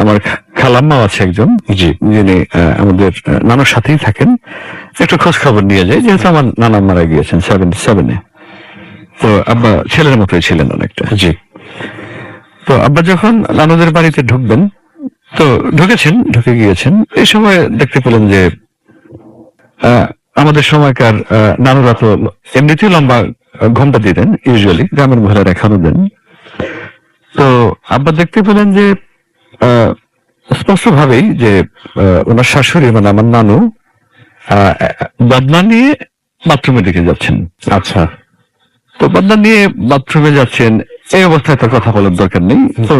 আমার খালাম্মাও আছে একজন, যিনি আমাদের নানার সাথেই থাকেন, একটু খোঁজ খবর নিয়ে যায়, যেহেতু আমার নানা মারা গিয়েছেন 77-এ। তো আব্বা ছেলের মতোই ছিলেন অনেকটা। জি। তো আব্বা যখন নানুদের বাড়িতে ঢুকবেন, তো ঢুকে গিয়েছেন, এই সময় দেখতে পেলেন যে আমাদের সময়কার নানুরা তো এমনিতেই লম্বা ঘোমটা দিতেন, ইউজুয়ালি গ্রামের মহিলারা এখনো দেন। তো আব্বা দেখতে পেলেন যে স্পষ্ট ভাবেই যে ওনার শাশুড়ি মানে আমার নানু বদনা নিয়ে বাথরুমের দিকে যাচ্ছেন। আচ্ছা। তো বদনা নিয়ে বাথরুমে যাচ্ছেন, এই অবস্থায় তার কথা বলার দরকার নেই। তো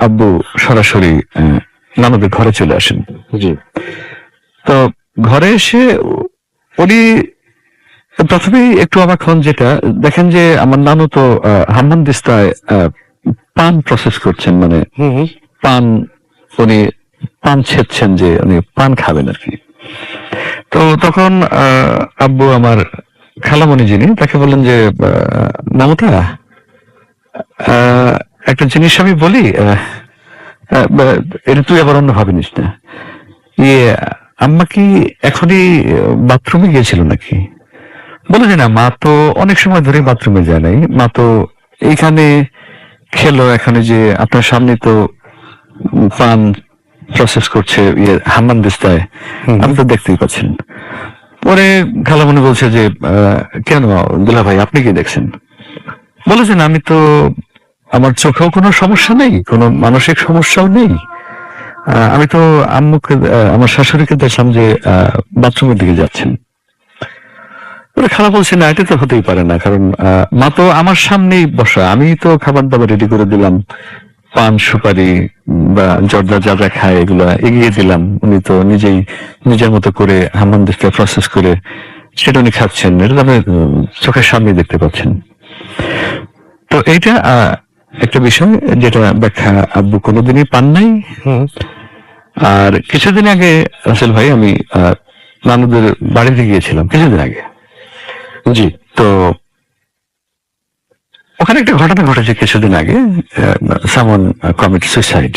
আব্বু সরাসরি নানুদের ঘরে চলে আসেন। জি। তো ঘরে এসে উনি প্রথমেই একটু অবাক হন, যেটা দেখেন যে আমার নানু তো হাম্মামদিস্তায় পান প্রসেস করছেন, মানে পান উনি পান ছেড়ছেন, যে উনি পান খাবেন আর কি। তো তখন আব্বু আমার খালামণি যিনি, তাকে বললেন যে মমতা, একটা জিনিস আমি বলি, এটা তুই আবার অন্য ভাবে নিস না। ইয়ে, আম্মা কি এখনই বাথরুমে গিয়েছিল নাকি? বলে যে না, মা তো অনেক সময় ধরে বাথরুমে যায় নাই, মা তো এইখানে খেলো, এখানে যে আপনার সামনে তো পান প্রসেস করছে, ইয়ে হাম্মাম দিস্তায়, আপনি তো দেখতেই পাচ্ছেন। পরে খালামণি বলছে যে কেন দুলা ভাই, আপনি কি দেখছেন? বলেছেন আমি তো, আমার চোখেও কোনো সমস্যা নেই, কোনো মানসিক সমস্যাও নেই, আমি তো আম্মুকে, আমার শাশুড়িকে দেখলাম যে বাথরুমের দিকে যাচ্ছেন। ওরা খালা বলছে না, এটা তো হতেই পারে না, কারণ মা তো আমার সামনেই বসা, আমি তো খাবার দাবার রেডি করে দিলাম, পান সুপারি বা জর্দা যা যা খায় এগুলো এগিয়ে দিলাম, উনি তো নিজেই নিজের মতো করে হাম্মাম দিস্তা প্রসেস করে সেটা উনি খাচ্ছেন, এটা তো আপনি চোখের সামনে দেখতে পাচ্ছেন। তো এইটা একটা বিষয় যেটা ব্যাখ্যা আব্বু কোনোদিনই পান নাই। আর কিছুদিন আগে রাসেল ভাই, আমি নানুদের বাড়িতে গিয়েছিলাম কিছুদিন আগে। জি, তো ওখানে একটা ঘটনা ঘটেছে কিছুদিন আগে, সামন কমিট সুইসাইড।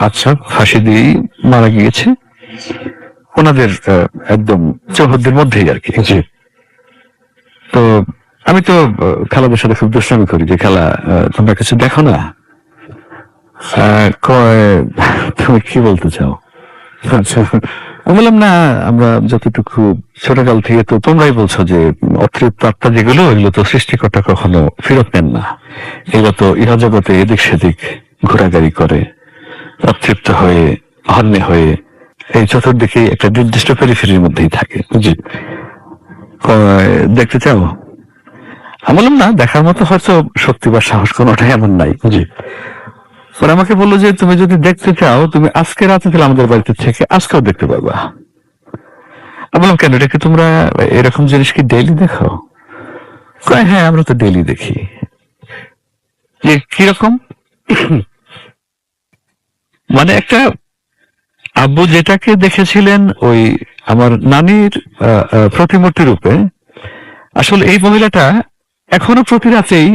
আচ্ছা, ফাঁসি দিয়ে মারা গিয়েছে ওনাদের একদম চৌহদ্দির মধ্যেই আর কি। জি, তো আমি তো খালাদের সাথে খুব দুষ্টামি করি যে খালা, তোমরা কিছু দেখো না? কয় তুমি কি বলতে চাও? আচ্ছা, আমি বললাম না, আমরা যতটুকু ছোটকাল থেকে তো তোমরাই বলছো যে অতৃপ্ত আত্মা যেগুলো, এগুলো তো সৃষ্টিকর্তা কখনো ফেরত নেন না, এগুলো তো ইহা জগতে এদিক সেদিক ঘোরাঘুরি করে, অতৃপ্ত হয়ে হন্যে হয়ে এই চতুর্দিকে একটা নির্দিষ্ট পেরিফেরির মধ্যেই থাকে। জি, দেখতে চাও? আমি বললাম না, দেখার মতো হয়তো শক্তি বা সাহস কোনোটাই এমন নাই। জি, পরে আমাকে বললো যে তুমি যদি দেখতে চাও, তুমি আজকে রাতে তাহলে আমাদের বাড়িতে থেকে আজকেও দেখতে পারবা। আমি বললাম কেন, এটা কি তোমরা এরকম জিনিস কি ডেইলি দেখো? হ্যাঁ, আমরা তো ডেইলি দেখি। কিরকম? মানে একটা আব্বু যেটাকে দেখেছিলেন ওই আমার নানির প্রতিমূর্তি রূপে, আসলে এই মহিলাটা এখনো প্রতি রাতেই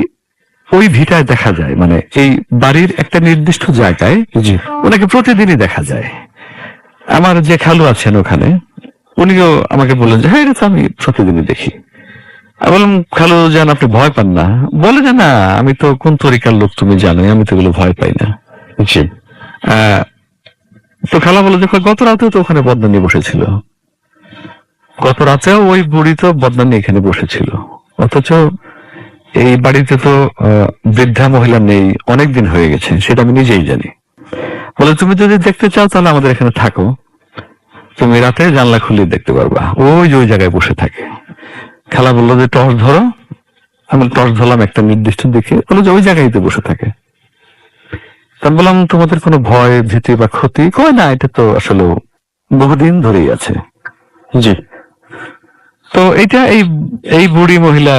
ওই ভিটায় দেখা যায়, মানে এই বাড়ির একটা নির্দিষ্ট জায়গায় ওনাকে প্রতিদিনই দেখা যায়। আমার যে খালু আছেন ওখানে, উনিও আমাকে বললেন যে হ্যাঁ, এটা তো আমি প্রতিদিনই দেখি। আমি বললাম খালু যান, আপনি ভয় পান না? বলে যে না, আমি তো কোন তরিকার লোক তুমি জানোই, আমি তো এগুলো ভয় পাই না। জি, তো খালা বলে যে গত রাতেও তো ওখানে বদনা নিয়ে বসেছিল, গত রাতেও ওই বুড়ি তো বদনা নিয়ে এখানে বসেছিল, অথচ এই বাড়িতে তো বৃদ্ধা মহিলা নেই, অনেকদিন হয়ে গেছে, সেটা আমি নিজেই জানি। বলে তুমি যদি দেখতে চাও তাহলে আমাদের এখানে থাকো, তুমি রাতে জানলা খুলে দেখতে পারবা, ওই যে ওই জায়গায় বসে থাকে। খালা বললো যে টর্চ ধরো, আমি টর্চ ধরলাম একটা নির্দিষ্ট দিকে, বললো যে ওই জায়গায় তো বসে থাকে। আমি বললাম তোমাদের কোনো ভয় ভীতি বা ক্ষতি? কয় না, এটা তো আসলে বহুদিন ধরেই আছে। জি, তো এটা এই বুড়ি মহিলা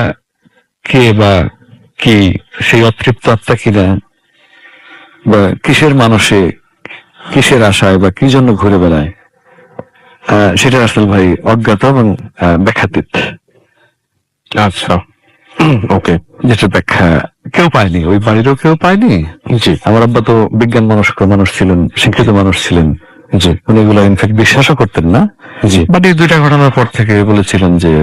কে বা কি, সেই অতৃপ্ত আত্মা কিনা, বা কিসের মানুষে, কিসের আশায় বা কি জন্য ঘুরে বেড়ায়, সেটা আসলে ভাই অজ্ঞাত এবং ব্যাখ্যাতীত। আচ্ছা, ওকে, যেটা ব্যাখ্যা কেউ পায়নি, ওই বাড়িরও কেউ পায়নি। জি, আমার আব্বা তো বিজ্ঞান মনস্ক মানুষ ছিলেন, শিক্ষিত মানুষ ছিলেন। জি, উনি এগুলো ইনফ্যাক্ট বিশ্বাসও করতেন না। জি, বাট এই দুইটা ঘটনার পর থেকে বলেছিলেন যে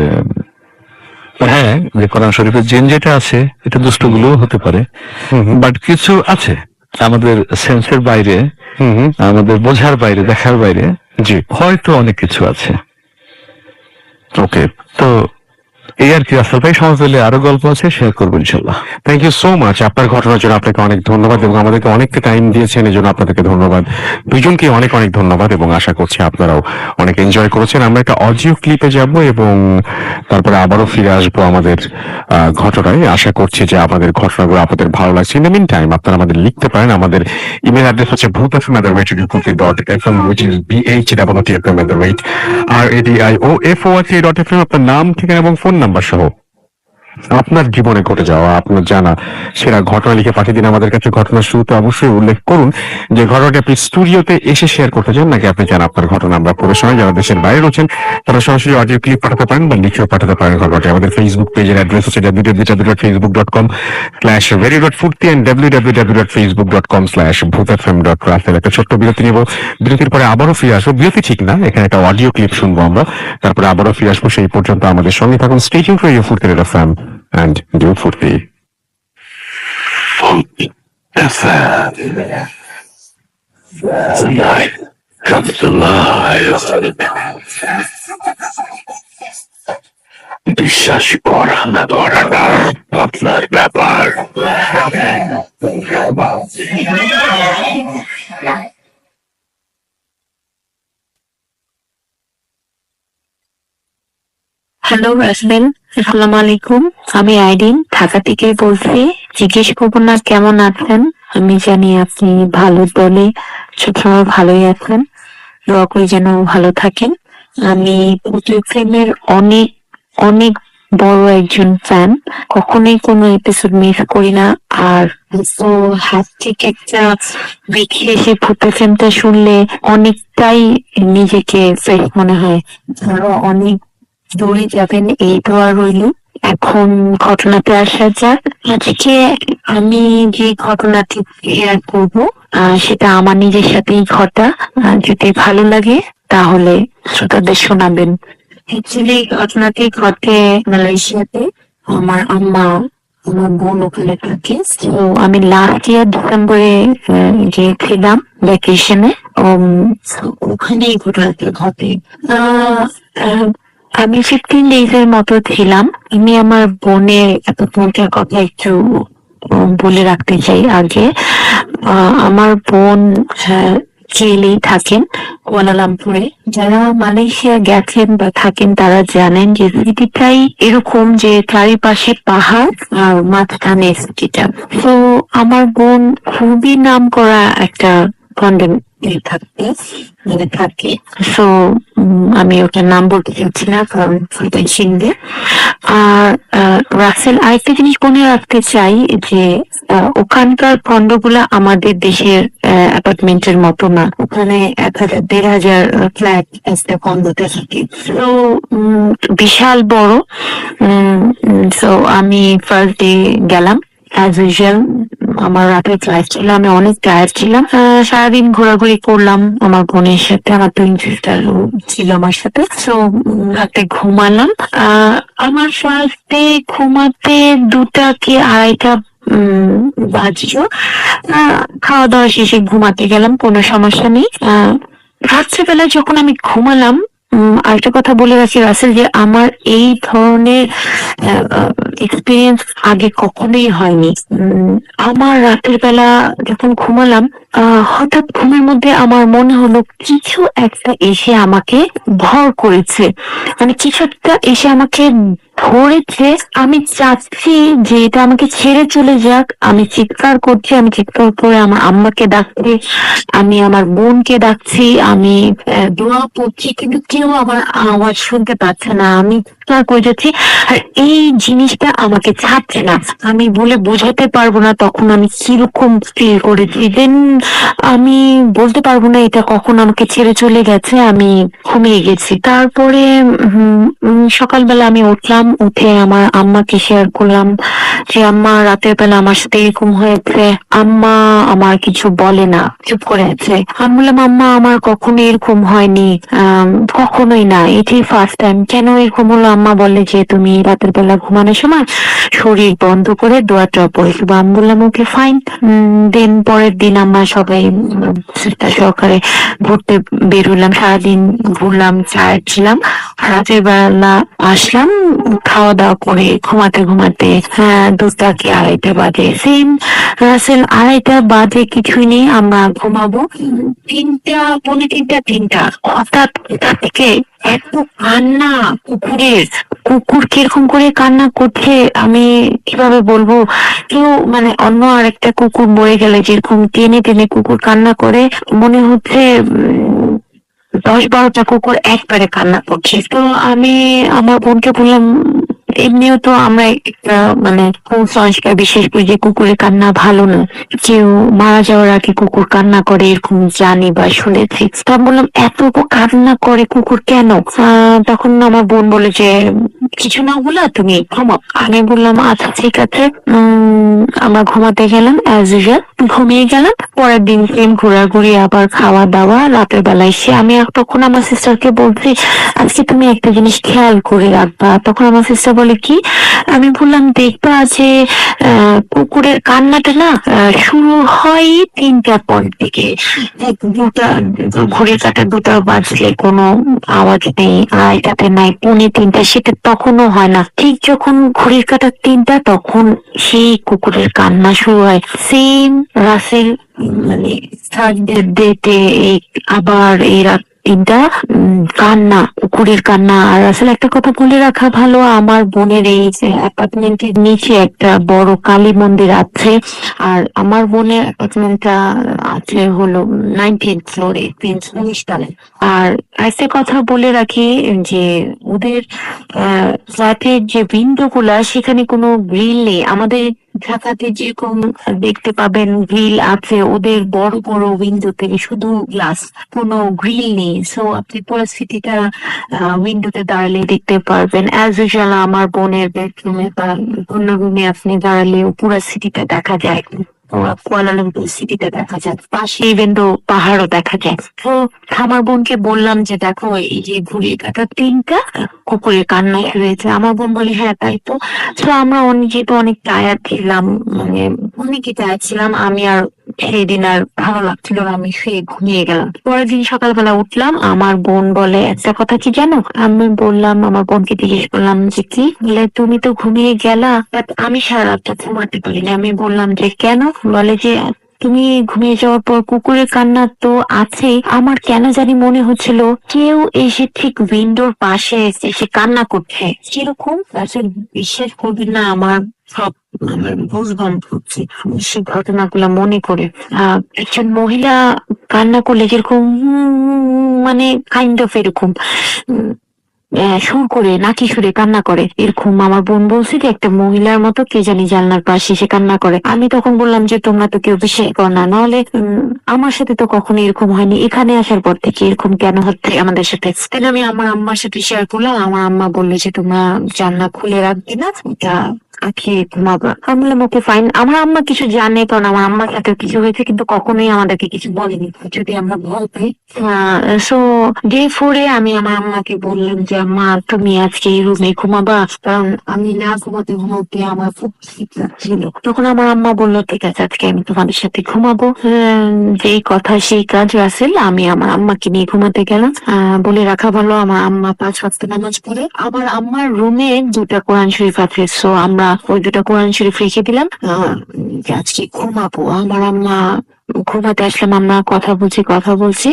হ্যাঁ, যে কোরআন শরীফের জিন যেটা আছে, এটা দুষ্টগুলো হতে পারে, বাট কিছু আছে আমাদের সেন্সের বাইরে, আমাদের বোঝার বাইরে, দেখার বাইরে। জি, হয়তো অনেক কিছু আছে। ওকে, তো এই আর কি। আসল ভাই, সময় পেলে আরো গল্প আছে, শেয়ার করবো ইনশাল্লাহ। Thank you so much. আপনার ঘটনার জন্য আপনাকে অনেক ধন্যবাদ এবং আমাদেরকে অনেকটা টাইম দিয়েছেন, এই জন্য আপনাদেরকে ধন্যবাদ। দুইজনকে অনেক অনেক ধন্যবাদ এবং আশা করছি আপনারাও অনেক এনজয় করেছেন। আমরা একটা অডিও ক্লিপে যাব এবং তারপরে আবারও ফিরে আসবো আমাদের ঘটনায়। আশা করছি যে আমাদের ঘটনাগুলো আপনাদের ভালো লাগছে। ইন দ্য মিন টাইম আপনারা আমাদের লিখতে পারেন। আমাদের ইমেল অ্যাড্রেস হচ্ছে bhutfm@radio.fm, which is BHWTFM@radioFORT.fm। আপনার নাম, ঠিকানা এবং ফোন নাম্বার সহ আপনার জীবনে ঘটে যাওয়া, আপনার জানা সেরা ঘটনা লিখে পাঠিয়ে দিন আমাদের কাছে। ঘটনার শুরুতে অবশ্যই উল্লেখ করুন যে ঘটনাটি আপনি স্টুডিওতে এসে শেয়ার করতে চান, নাকি আপনি চান আপনার ঘটনা আমরা পড়ে শোনাই। যারা দেশের বাইরে রয়েছেন তারা সরাসরি অডিও ক্লিপ পাঠাতে পারেন বা লিখেও পাঠাতে পারেন ঘটনাটি। আমাদের ফেসবুক পেজের অ্যাড্রেস হচ্ছে www.facebook.com/radio.furti and www.facebook.com/bhutfm.raffle। একটা ছোট্ট বিরতি নেব, বিরতির পরে আবারও ফিরে আসবো। বিরতি ঠিক না, এখানে একটা অডিও ক্লিপ শুনবো আমরা, তারপরে আবারও ফিরে আসবো। সেই পর্যন্ত আমাদের সঙ্গে থাকুন। স্টে টিউনড টু রেডিও ফুর্তি FM and do Furti FM. Tonight comes alive. বিশ্বাস করা না করা না আপনার ব্যাপার। হ্যালো রাসেল, আসসালামু আলাইকুম। আমি আইডিন ঢাকা থেকে বলছি। জিজ্ঞেস করবো না কেমন আছেন, আমি জানি আপনি ভালো বলে সবসময় ভালোই আছেন, দোয়া করি যেন ভালো থাকেন। আমি ফিল্মের অনেক অনেক বড় একজন ফ্যান, কখনোই কোনো এপিসোড মিস করি না। আর তো হ্যাপটিক একটা দেখে এসে ফুটে ফিল্মটা শুনলে অনেকটাই নিজেকে ফ্রেশ মনে হয়, আরো অনেক দৌড়ে যাবেন এই দোয়া রইল। এখন ঘটনাতে আসা যাক। আজকে আমি যে ঘটনাটি শেয়ার করব সেটা আমার নিজের সাথেই ঘটা। যদি ভালো লাগে তাহলে শ্রোতাদের শোনাবেন। অ্যাকচুয়ালি ঘটনাটি ঘটে মালয়েশিয়াতে। আমার আম্মা, আমার বোন ওখানে থাকে। তো আমি লাস্ট ইয়ার ডিসেম্বরে গিয়েছিলাম ভ্যাকেশনে, ওখানে এই ঘটনাটি ঘটে। আমি 15 days এর মতো ছিলাম। আমি আমার বোনের বোনটার কথা একটু বলে রাখতে চাই আগে। আমার বোন জেলেই থাকেন কুয়ালালামপুরে। যারা মালয়েশিয়া গেছেন বা থাকেন তারা জানেন যে সিটিটাই এরকম যে চারিপাশে পাহাড় আর মাঝখানে সিটিটা। তো আমার বোন খুবই নাম করা একটা কন্ডেম থাকে। সো আমি ওটার নাম বলতে চাচ্ছি না কারণ চিনবে। আর রাসেল, আরেকটা জিনিস মনে রাখতে চাই যে ওখানকার খন্ডগুলা আমাদের দেশের অ্যাপার্টমেন্টের মতো না। ওখানে 1000-1500 ফ্ল্যাট একটা খন্ডতে থাকে। তো বিশাল বড়। সো আমি ফার্স্ট ডে গেলাম অ্যাজ ইউজুয়াল। আমার রাতের ফ্লাইট ছিল, আমি অনেক টায়ার্ড ছিলাম। সারাদিন ঘোরাঘুরি করলাম আমার বোনের সাথে, আমার টুইন সিস্টার ছিল আমার সাথে। তো রাতে ঘুমালাম। আমার ফার্স্ট ডে ঘুমাতে 2টা কি 2:30 বাজলো। খাওয়া দাওয়া শেষে ঘুমাতে গেলাম, কোনো সমস্যা নেই। রাত্রেবেলা যখন আমি ঘুমালাম, আরেকটা কথা বলে রাখি রাসেল, যে আমার এই ধরনের এক্সপিরিয়েন্স আগে কখনোই হয়নি। আমার রাতের বেলা যখন ঘুমালাম, হঠাৎ ঘুমের মধ্যে আমার মনে হলো কিছু একটা এসে আমাকে ভর করেছে, মানে কিছু একটা এসে আমাকে ধরেছে। আমি চাচ্ছি যে এটা আমাকে ছেড়ে চলে যাক। আমি চিৎকার করছি, আমি চিৎকার করে আমার আম্মাকে ডাকছি, আমি আমার বোনকে ডাকছি, আমি দোয়া পড়ছি, কিন্তু কেউ আমার আওয়াজ শুনতে পাচ্ছে না। আমি চিৎকার করে যাচ্ছি আর এই জিনিসটা আমাকে ছাড়ছে না। আমি বলে বোঝাতে পারবো না তখন আমি কিরকম ফিল করেছি। দেন আমি বলতে পারবো না এটা কখন আমাকে ছেড়ে চলে গেছে, আমি ঘুমিয়ে গেছি। তারপরে সকালবেলা আমি উঠলাম, উঠে আমার আম্মাকে শেয়ার করলাম যে আম্মা রাতের বেলা আমার সাথে এরকম হয়েছে। আম্মা আমার কিছু বলে না, চুপ করে আছে। আমি বললাম আম্মা আমার কখনো এরকম হয়নি, কখনোই না, এটাই ফার্স্ট টাইম। কেন এরকম হলো? আম্মা বলে যে তুমি রাতের বেলা ঘুমানোর সময় শরীর বন্ধ করে দোয়াটা পড়েছিল। আমি বললাম ওকে ফাইন। দেন পরের দিন আমরা সবাই সহকারে ঘুরতে বের হলাম, সারাদিন ঘুরলাম, টায়ার্ড ছিলাম। রাতের বেলা আসলাম খাওয়া দাওয়া করে ঘুমাতে ঘুমাতে 2টা কি 2:30 বাজে। সেম রাসেল, 2:30 বাজে কিছুই নেই, আমরা ঘুমাবো। 3টা, 3:45, হঠাৎ থেকে এত কান্না কুকুরের। কুকুর কিরকম করে কান্না করছে আমি কিভাবে বলবো। কেউ মানে অন্য আরেকটা কুকুর মরে গেলে যেরকম টেনে টেনে কুকুর কান্না করে, মনে হচ্ছে 10-12টা কুকুর একবারে কান্না করছে। তো আমি আমার বোনকে বললাম এমনিও তো আমরা একটা মানে কুসংস্কার বিশেষ করে যে কুকুরের কান্না ভালো না, কেউ মারা যাওয়ার আগে কুকুর কান্না করে এরকম জানি বা শুনেছি। তো আমি বললাম এত কান্না করে কুকুর কেন? তখন আমার বোন বলে যে কিছু না বলা তুমি ঘুমাও। আমি বললাম আচ্ছা ঠিক আছে। আমরা ঘুমাতে গেলাম, অ্যাজ ইউজুয়াল ঘুমিয়ে গেলাম। পরের দিন সেম ঘোরাঘুরি, আবার খাওয়া দাওয়া। রাতের বেলায় এসে আমি তখন আমার সিস্টারকে বলছি আজকে তুমি একটা জিনিস খেয়াল করে রাখবা। তখন আমার সিস্টার বলে কি? আমি বললাম দেখবা যে কুকুরের কান্নাটা না শুরু হয় 3টার পর থেকে। দুটা ঘড়ির কাঁটা দুটা বাজলে কোনো আওয়াজ নেই, আড়াইটাতে নাই, 2:45, সেটা তখনও হয় না। ঠিক যখন ঘড়ির কাঁটা 3টা তখন সেই কুকুরের কান্না শুরু হয়। সেম রাসেল মানে থার্ড ডেতে আবার এই রাত 3টা কান্না, কুকুরের কান্না। আর আসলে একটা কথা বলে রাখা ভালো, আমার বোনের এই অ্যাপার্টমেন্টের নিচে একটা বড় কালী মন্দির আছে। আর আমার বোনের অ্যাপার্টমেন্টটা আছে হলো 19th ফ্লোরে, 19 তলায়। আর একটা কথা বলে রাখি যে ওদের ফ্ল্যাটের যে উইন্ডো গুলা সেখানে কোনো গ্রিল নেই। আমাদের ঢাকাতে যেরকম দেখতে পাবেন গ্রিল আছে, ওদের বড় বড় উইন্ডোতে শুধু গ্লাস, কোনো গ্রিল নেই। সো আপনি পুরো সিটিটা উইন্ডোতে দাঁড়ালে দেখতে পারবেন। অ্যাজ ইউজুয়াল আমার বোনের বেডরুমে বা অন্য রুমে আপনি দাঁড়ালে পুরো সিটিটা দেখা যায়, পুরো কুয়ালালামপুর সিটিটা দেখা যায়, পাশে ইভেন তো পাহাড়ও দেখা যায়। তো আমার বোনকে বললাম যে দেখো এই যে ঘুরিয়ে কাটা 3টা কুকুরের কান্না হয়েছে। আমার বোন বলে হ্যাঁ তাই তো। তো আমরা যেহেতু অনেক টায়ার্ড ছিলাম, মানে অনেকই টায়ার্ড ছিলাম, আমি আর সেই দিন আর ভালো লাগছিল না, আমি শুয়ে ঘুমিয়ে গেলাম। পরের দিন সকালবেলা উঠলাম, আমার বোন বলে একটা কথা কি জানো? আমি বললাম, আমার বোনকে জিজ্ঞেস করলাম যে কি? বলে তুমি তো ঘুমিয়ে গেলা, বাট আমি সারা রাতটা ঘুমাতে পারিনি। আমি বললাম যে কেন? বলে যে তুমি ঘুমিয়ে যাওয়ার পর কুকুরের কান্না তো আছেই, আমার কেন জানি মনে হচ্ছিল কেউ এসে ঠিক উইন্ডোর পাশে এসে কান্না করছে। কিরকম আসলে বিশ্বাস করবেন না, আমার সব আমার বুঝবাম হচ্ছে সে ঘটনাগুলো মনে করে। একজন মহিলা কান্না করলে যেরকম মানে কাইন্ড অফ এরকম সুর করে, নাকি সুরে কান্না করে, এরকম আমার বোন বলছে যে একটা মহিলার মতো কে জানি জানলার পাশে সে কান্না করে। আমি তখন বললাম যে তোমরা তো কেউ বিশ্বাস করো না, নাহলে আমার সাথে তো কখনো এরকম হয়নি, এখানে আসার পর থেকে এরকম কেন হচ্ছে আমাদের সাথে? তাহলে আমি আমার আম্মার সাথে শেয়ার করলাম। আমার আম্মা বললো যে তোমরা জানলা খুলে রাখবে না, এটা আখি ঘুমাবো। আমি বললাম ওকে ফাইন। আমার আম্মা কিছু জানে, কারণ আমার আম্মার সাথে কিছু হয়েছে, কিন্তু কখনোই আমাদেরকে কিছু বলেনি যদি আমরা ভয় পাই। সো ডে 4-এ আমি আমার আম্মাকে বললাম যে আম্মা তুমি আজকে এই রুমে ঘুমাবা, কারণ আমি না ঘুমাতে ঘুমাতে আমার খুব শীত লাগছিল। তখন আমার আম্মা বললো ঠিক আছে আজকে আমি তোমাদের সাথে ঘুমাবো। যেই কথা সেই কাজ রাসেল, আমি আমার আম্মাকে নিয়ে ঘুমাতে গেলাম। বলে রাখা ভালো আমার আম্মা 5 ওয়াক্ত নামাজ পড়ে। আমার আম্মার রুমে 2টা কোরআন শরীফ আছে, সো আমরা ওই 2টা কোরআন শরীফ রেখে দিলাম যে আজকে ঘুমাবো। আমার আম্মা ঘুমাতে আসলাম, আমরা কথা বলছি।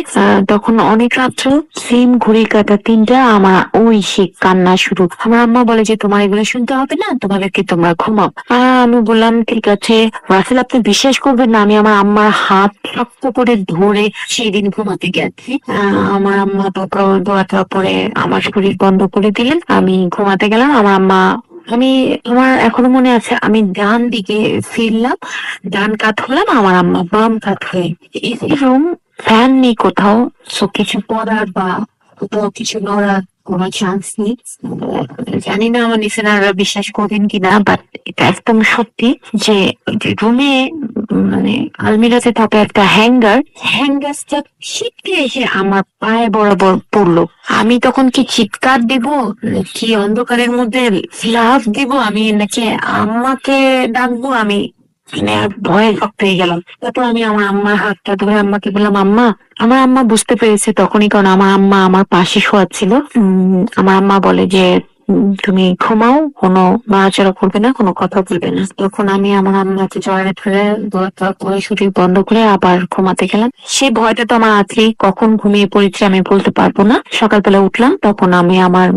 তখন অনেক রাত্র, সেম ঘড়ি কাটা 3টা, আমার ওই সে কান্না শুরু। আমার আম্মা বলে যে তোমার এগুলো শুনতে হবে না, তোমাদেরকে তোমরা ঘুমাও। আমি বললাম ঠিক আছে। রাসেল আপনি বিশ্বাস করবেন না, আমি আমার আম্মার হাত শক্ত করে ধরে সেদিন ঘুমাতে গেছি। আমার আম্মা তারপর দোয়াটা পরে আমার শরীর বন্ধ করে দিলেন, আমি ঘুমাতে গেলাম। আমার এখনো মনে আছে, আমি ডান দিকে ফিরলাম, ডান কাত হলাম, আমার আম্মা বাম কাত হয়ে। এসি রুম, ফ্যান নেই কোথাও, সো কিছু পড়ার বা কোথাও কিছু নড়ার কোনো চান্স নেই। জানি না আমার লিসেনাররা বিশ্বাস করবেন কিনা, বাট এটা একদম সত্যি যে রুমে মানে আলমিরাতে থাকা একটা হ্যাঙ্গারটা ছিটকে এসে আমার পায়ে বরাবর পড়লো। আমি তখন কি চিৎকার দিব, কি অন্ধকারের মধ্যে লাফ দিব, আমি নাকি আম্মাকে ডাকবো, আমি মানে আর ভয়ে শক্ত হয়ে গেলাম। তারপর আমি আমার আম্মার হাতটা ধরে আম্মাকে বললাম আম্মা। আমার আম্মা বুঝতে পেরেছে তখনই, কারণ আমার আম্মা আমার পাশে শোয়া ছিল। আমার আম্মা বলে যে তুমি ঘুমাও, কোনো নড়াচড়া করবে না, কোনো কথা বলবে না। তখন আমি আমার আম্মাকে জড়ায় ধরে দোয়াটা করে শরীর বন্ধ করে আবার ঘুমাতে গেলাম। সেই ভয়টা তো আমার আছেই, কখন ঘুমিয়ে পড়েছি আমি বলতে পারবো না। সকালবেলা উঠলাম, তখন আমি আমার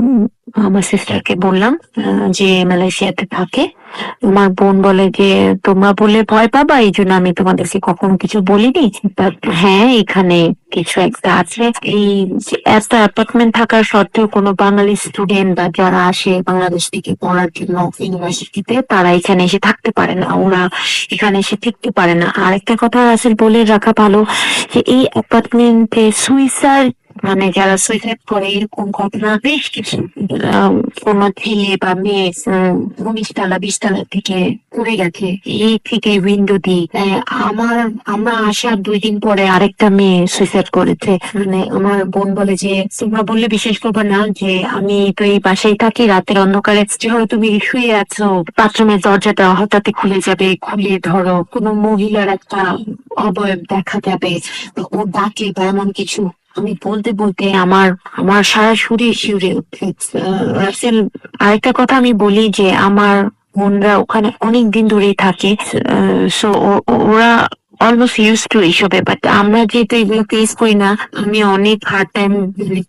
আমার সিস্টারকে বললাম যে মালয়েশিয়াতে থাকে। আমার বোন বলে যে তোমরা বলে ভয় পাবা, এই জন্য আমি তোমাদেরকে কখনো কিছু বলিনি। But হ্যাঁ, এখানে কিছু একটা আছে। এই যে একটা অ্যাপার্টমেন্ট থাকার সত্ত্বেও কোনো বাঙালি স্টুডেন্ট বা যারা আসে বাংলাদেশ থেকে পড়ার জন্য ইউনিভার্সিটিতে, তারা এখানে এসে থাকতে পারে না, ওরা এখানে এসে টিকতে পারে না। আরেকটা কথা আসলে বলে রাখা ভালো যে এই অ্যাপার্টমেন্টে সুইসাইড, মানে যারা সুইসাইড করে এরকম ঘটনা বেশ কিছু। কোনো ছেলে বা মেয়ে 19 তলা 20 তলা থেকে পড়ে গেছে, এই থেকে উইন্ডো দিয়ে। আমরা আসার 2 দিন পরে আরেকটা মেয়ে সুইসাইড করেছে। মানে আমার বোন বলে যে তোমরা বললে বিশ্বাস করবে না যে আমি তো এই বাসায় থাকি, রাতের অন্ধকারে যখন তুমি শুয়ে আছো বাথরুমের দরজাটা হঠাৎ খুলে যাবে, খুলে ধরো কোনো মহিলার একটা অবয়ব দেখা যাবে, তো ও ডাকে বা এমন কিছু। আমি বলতে বলতে আমার সারা শরীর শিউরে উঠে। রাসেল, আরেকটা কথা আমি বলি যে আমার বোনরা ওখানে অনেক দিন ধরেই থাকে, সো ওরা অলমোস্ট ইউজ টু এইসবে। বাট আমরা যেহেতু এগুলো ফেস করি না, আমি অনেক হার্ড টাইম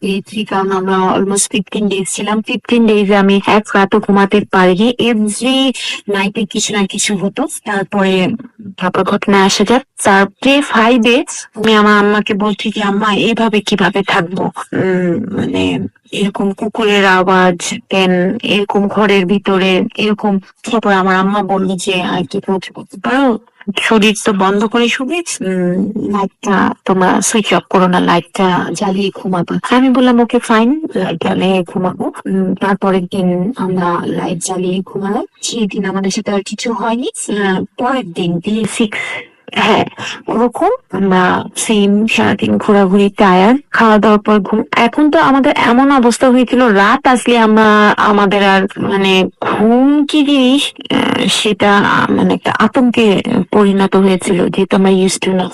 পেয়েছি, কারণ আমরা অলমোস্ট 15 ডেজ ছিলাম। 15 ডেজে আমি এক রাতও ঘুমাতে পারিনি। এভরি নাইটে কিছু না কিছু হতো। তারপর ঘটনায় আসা যাক। তার ডে 5-এ আমি আমার আম্মাকে বলছি যে আম্মা এভাবে কিভাবে থাকবো, মানে এরকম কুকুরের আওয়াজ, দেন এরকম ঘরের ভিতরে এরকম। তারপর আমার আম্মা বললো যে আর কি করতে পারো, শরীর তো বন্ধ করে শুবে, লাইটটা তোমরা সুইচ অফ করো না, লাইটটা জ্বালিয়ে ঘুমাবা। আমি বললাম ওকে ফাইন, লাইট জ্বালিয়ে ঘুমাবো। তারপরের দিন আমরা লাইট জ্বালিয়ে ঘুমালাম। সেই দিন আমাদের সাথে আর কিছু হয়নি। পরের দিন ডে 6, হ্যাঁ ওরকম আমরা সেম সারাদিন ঘোরাঘুরি, টায়ার, খাওয়া দাওয়ার পর ঘুম। এখন তো আমাদের এমন অবস্থা হয়েছিল রাত আসলে আমাদের আর মানে ঘুম কি জিনিস সেটা মানে একটা আতঙ্কে পরিণত হয়েছিল, যেহেতু আমরা ইউজ টু না।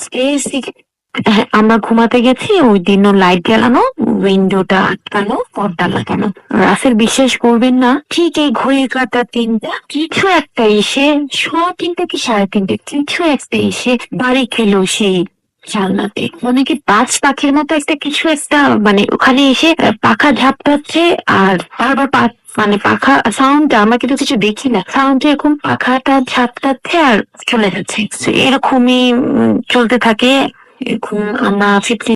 আমরা ঘুমাতে গেছি, ওই দিনও লাইট জ্বালানো, উইন্ডোটা আটকানো, পর্দা লাগানো। রাসেল বিশ্বাস করবেন না, ঠিক এই ঘড়ির কাঁটা 3টা কিছু একটা এসে, 3:15 কি 3:30 কিছু একটা এসে বাড়ি খেলো সেই জানলাতে। মনে কি বাজ পাখির মতো একটা কিছু একটা, মানে ওখানে এসে পাখা ঝাপটাচ্ছে আর বারবার মানে পাখা সাউন্ডটা, আমরা কিন্তু কিছু দেখি না, সাউন্ড এরকম পাখাটা ঝাপটাচ্ছে আর চলে যাচ্ছে। এরকমই চলতে থাকে। এরকম আমরা 15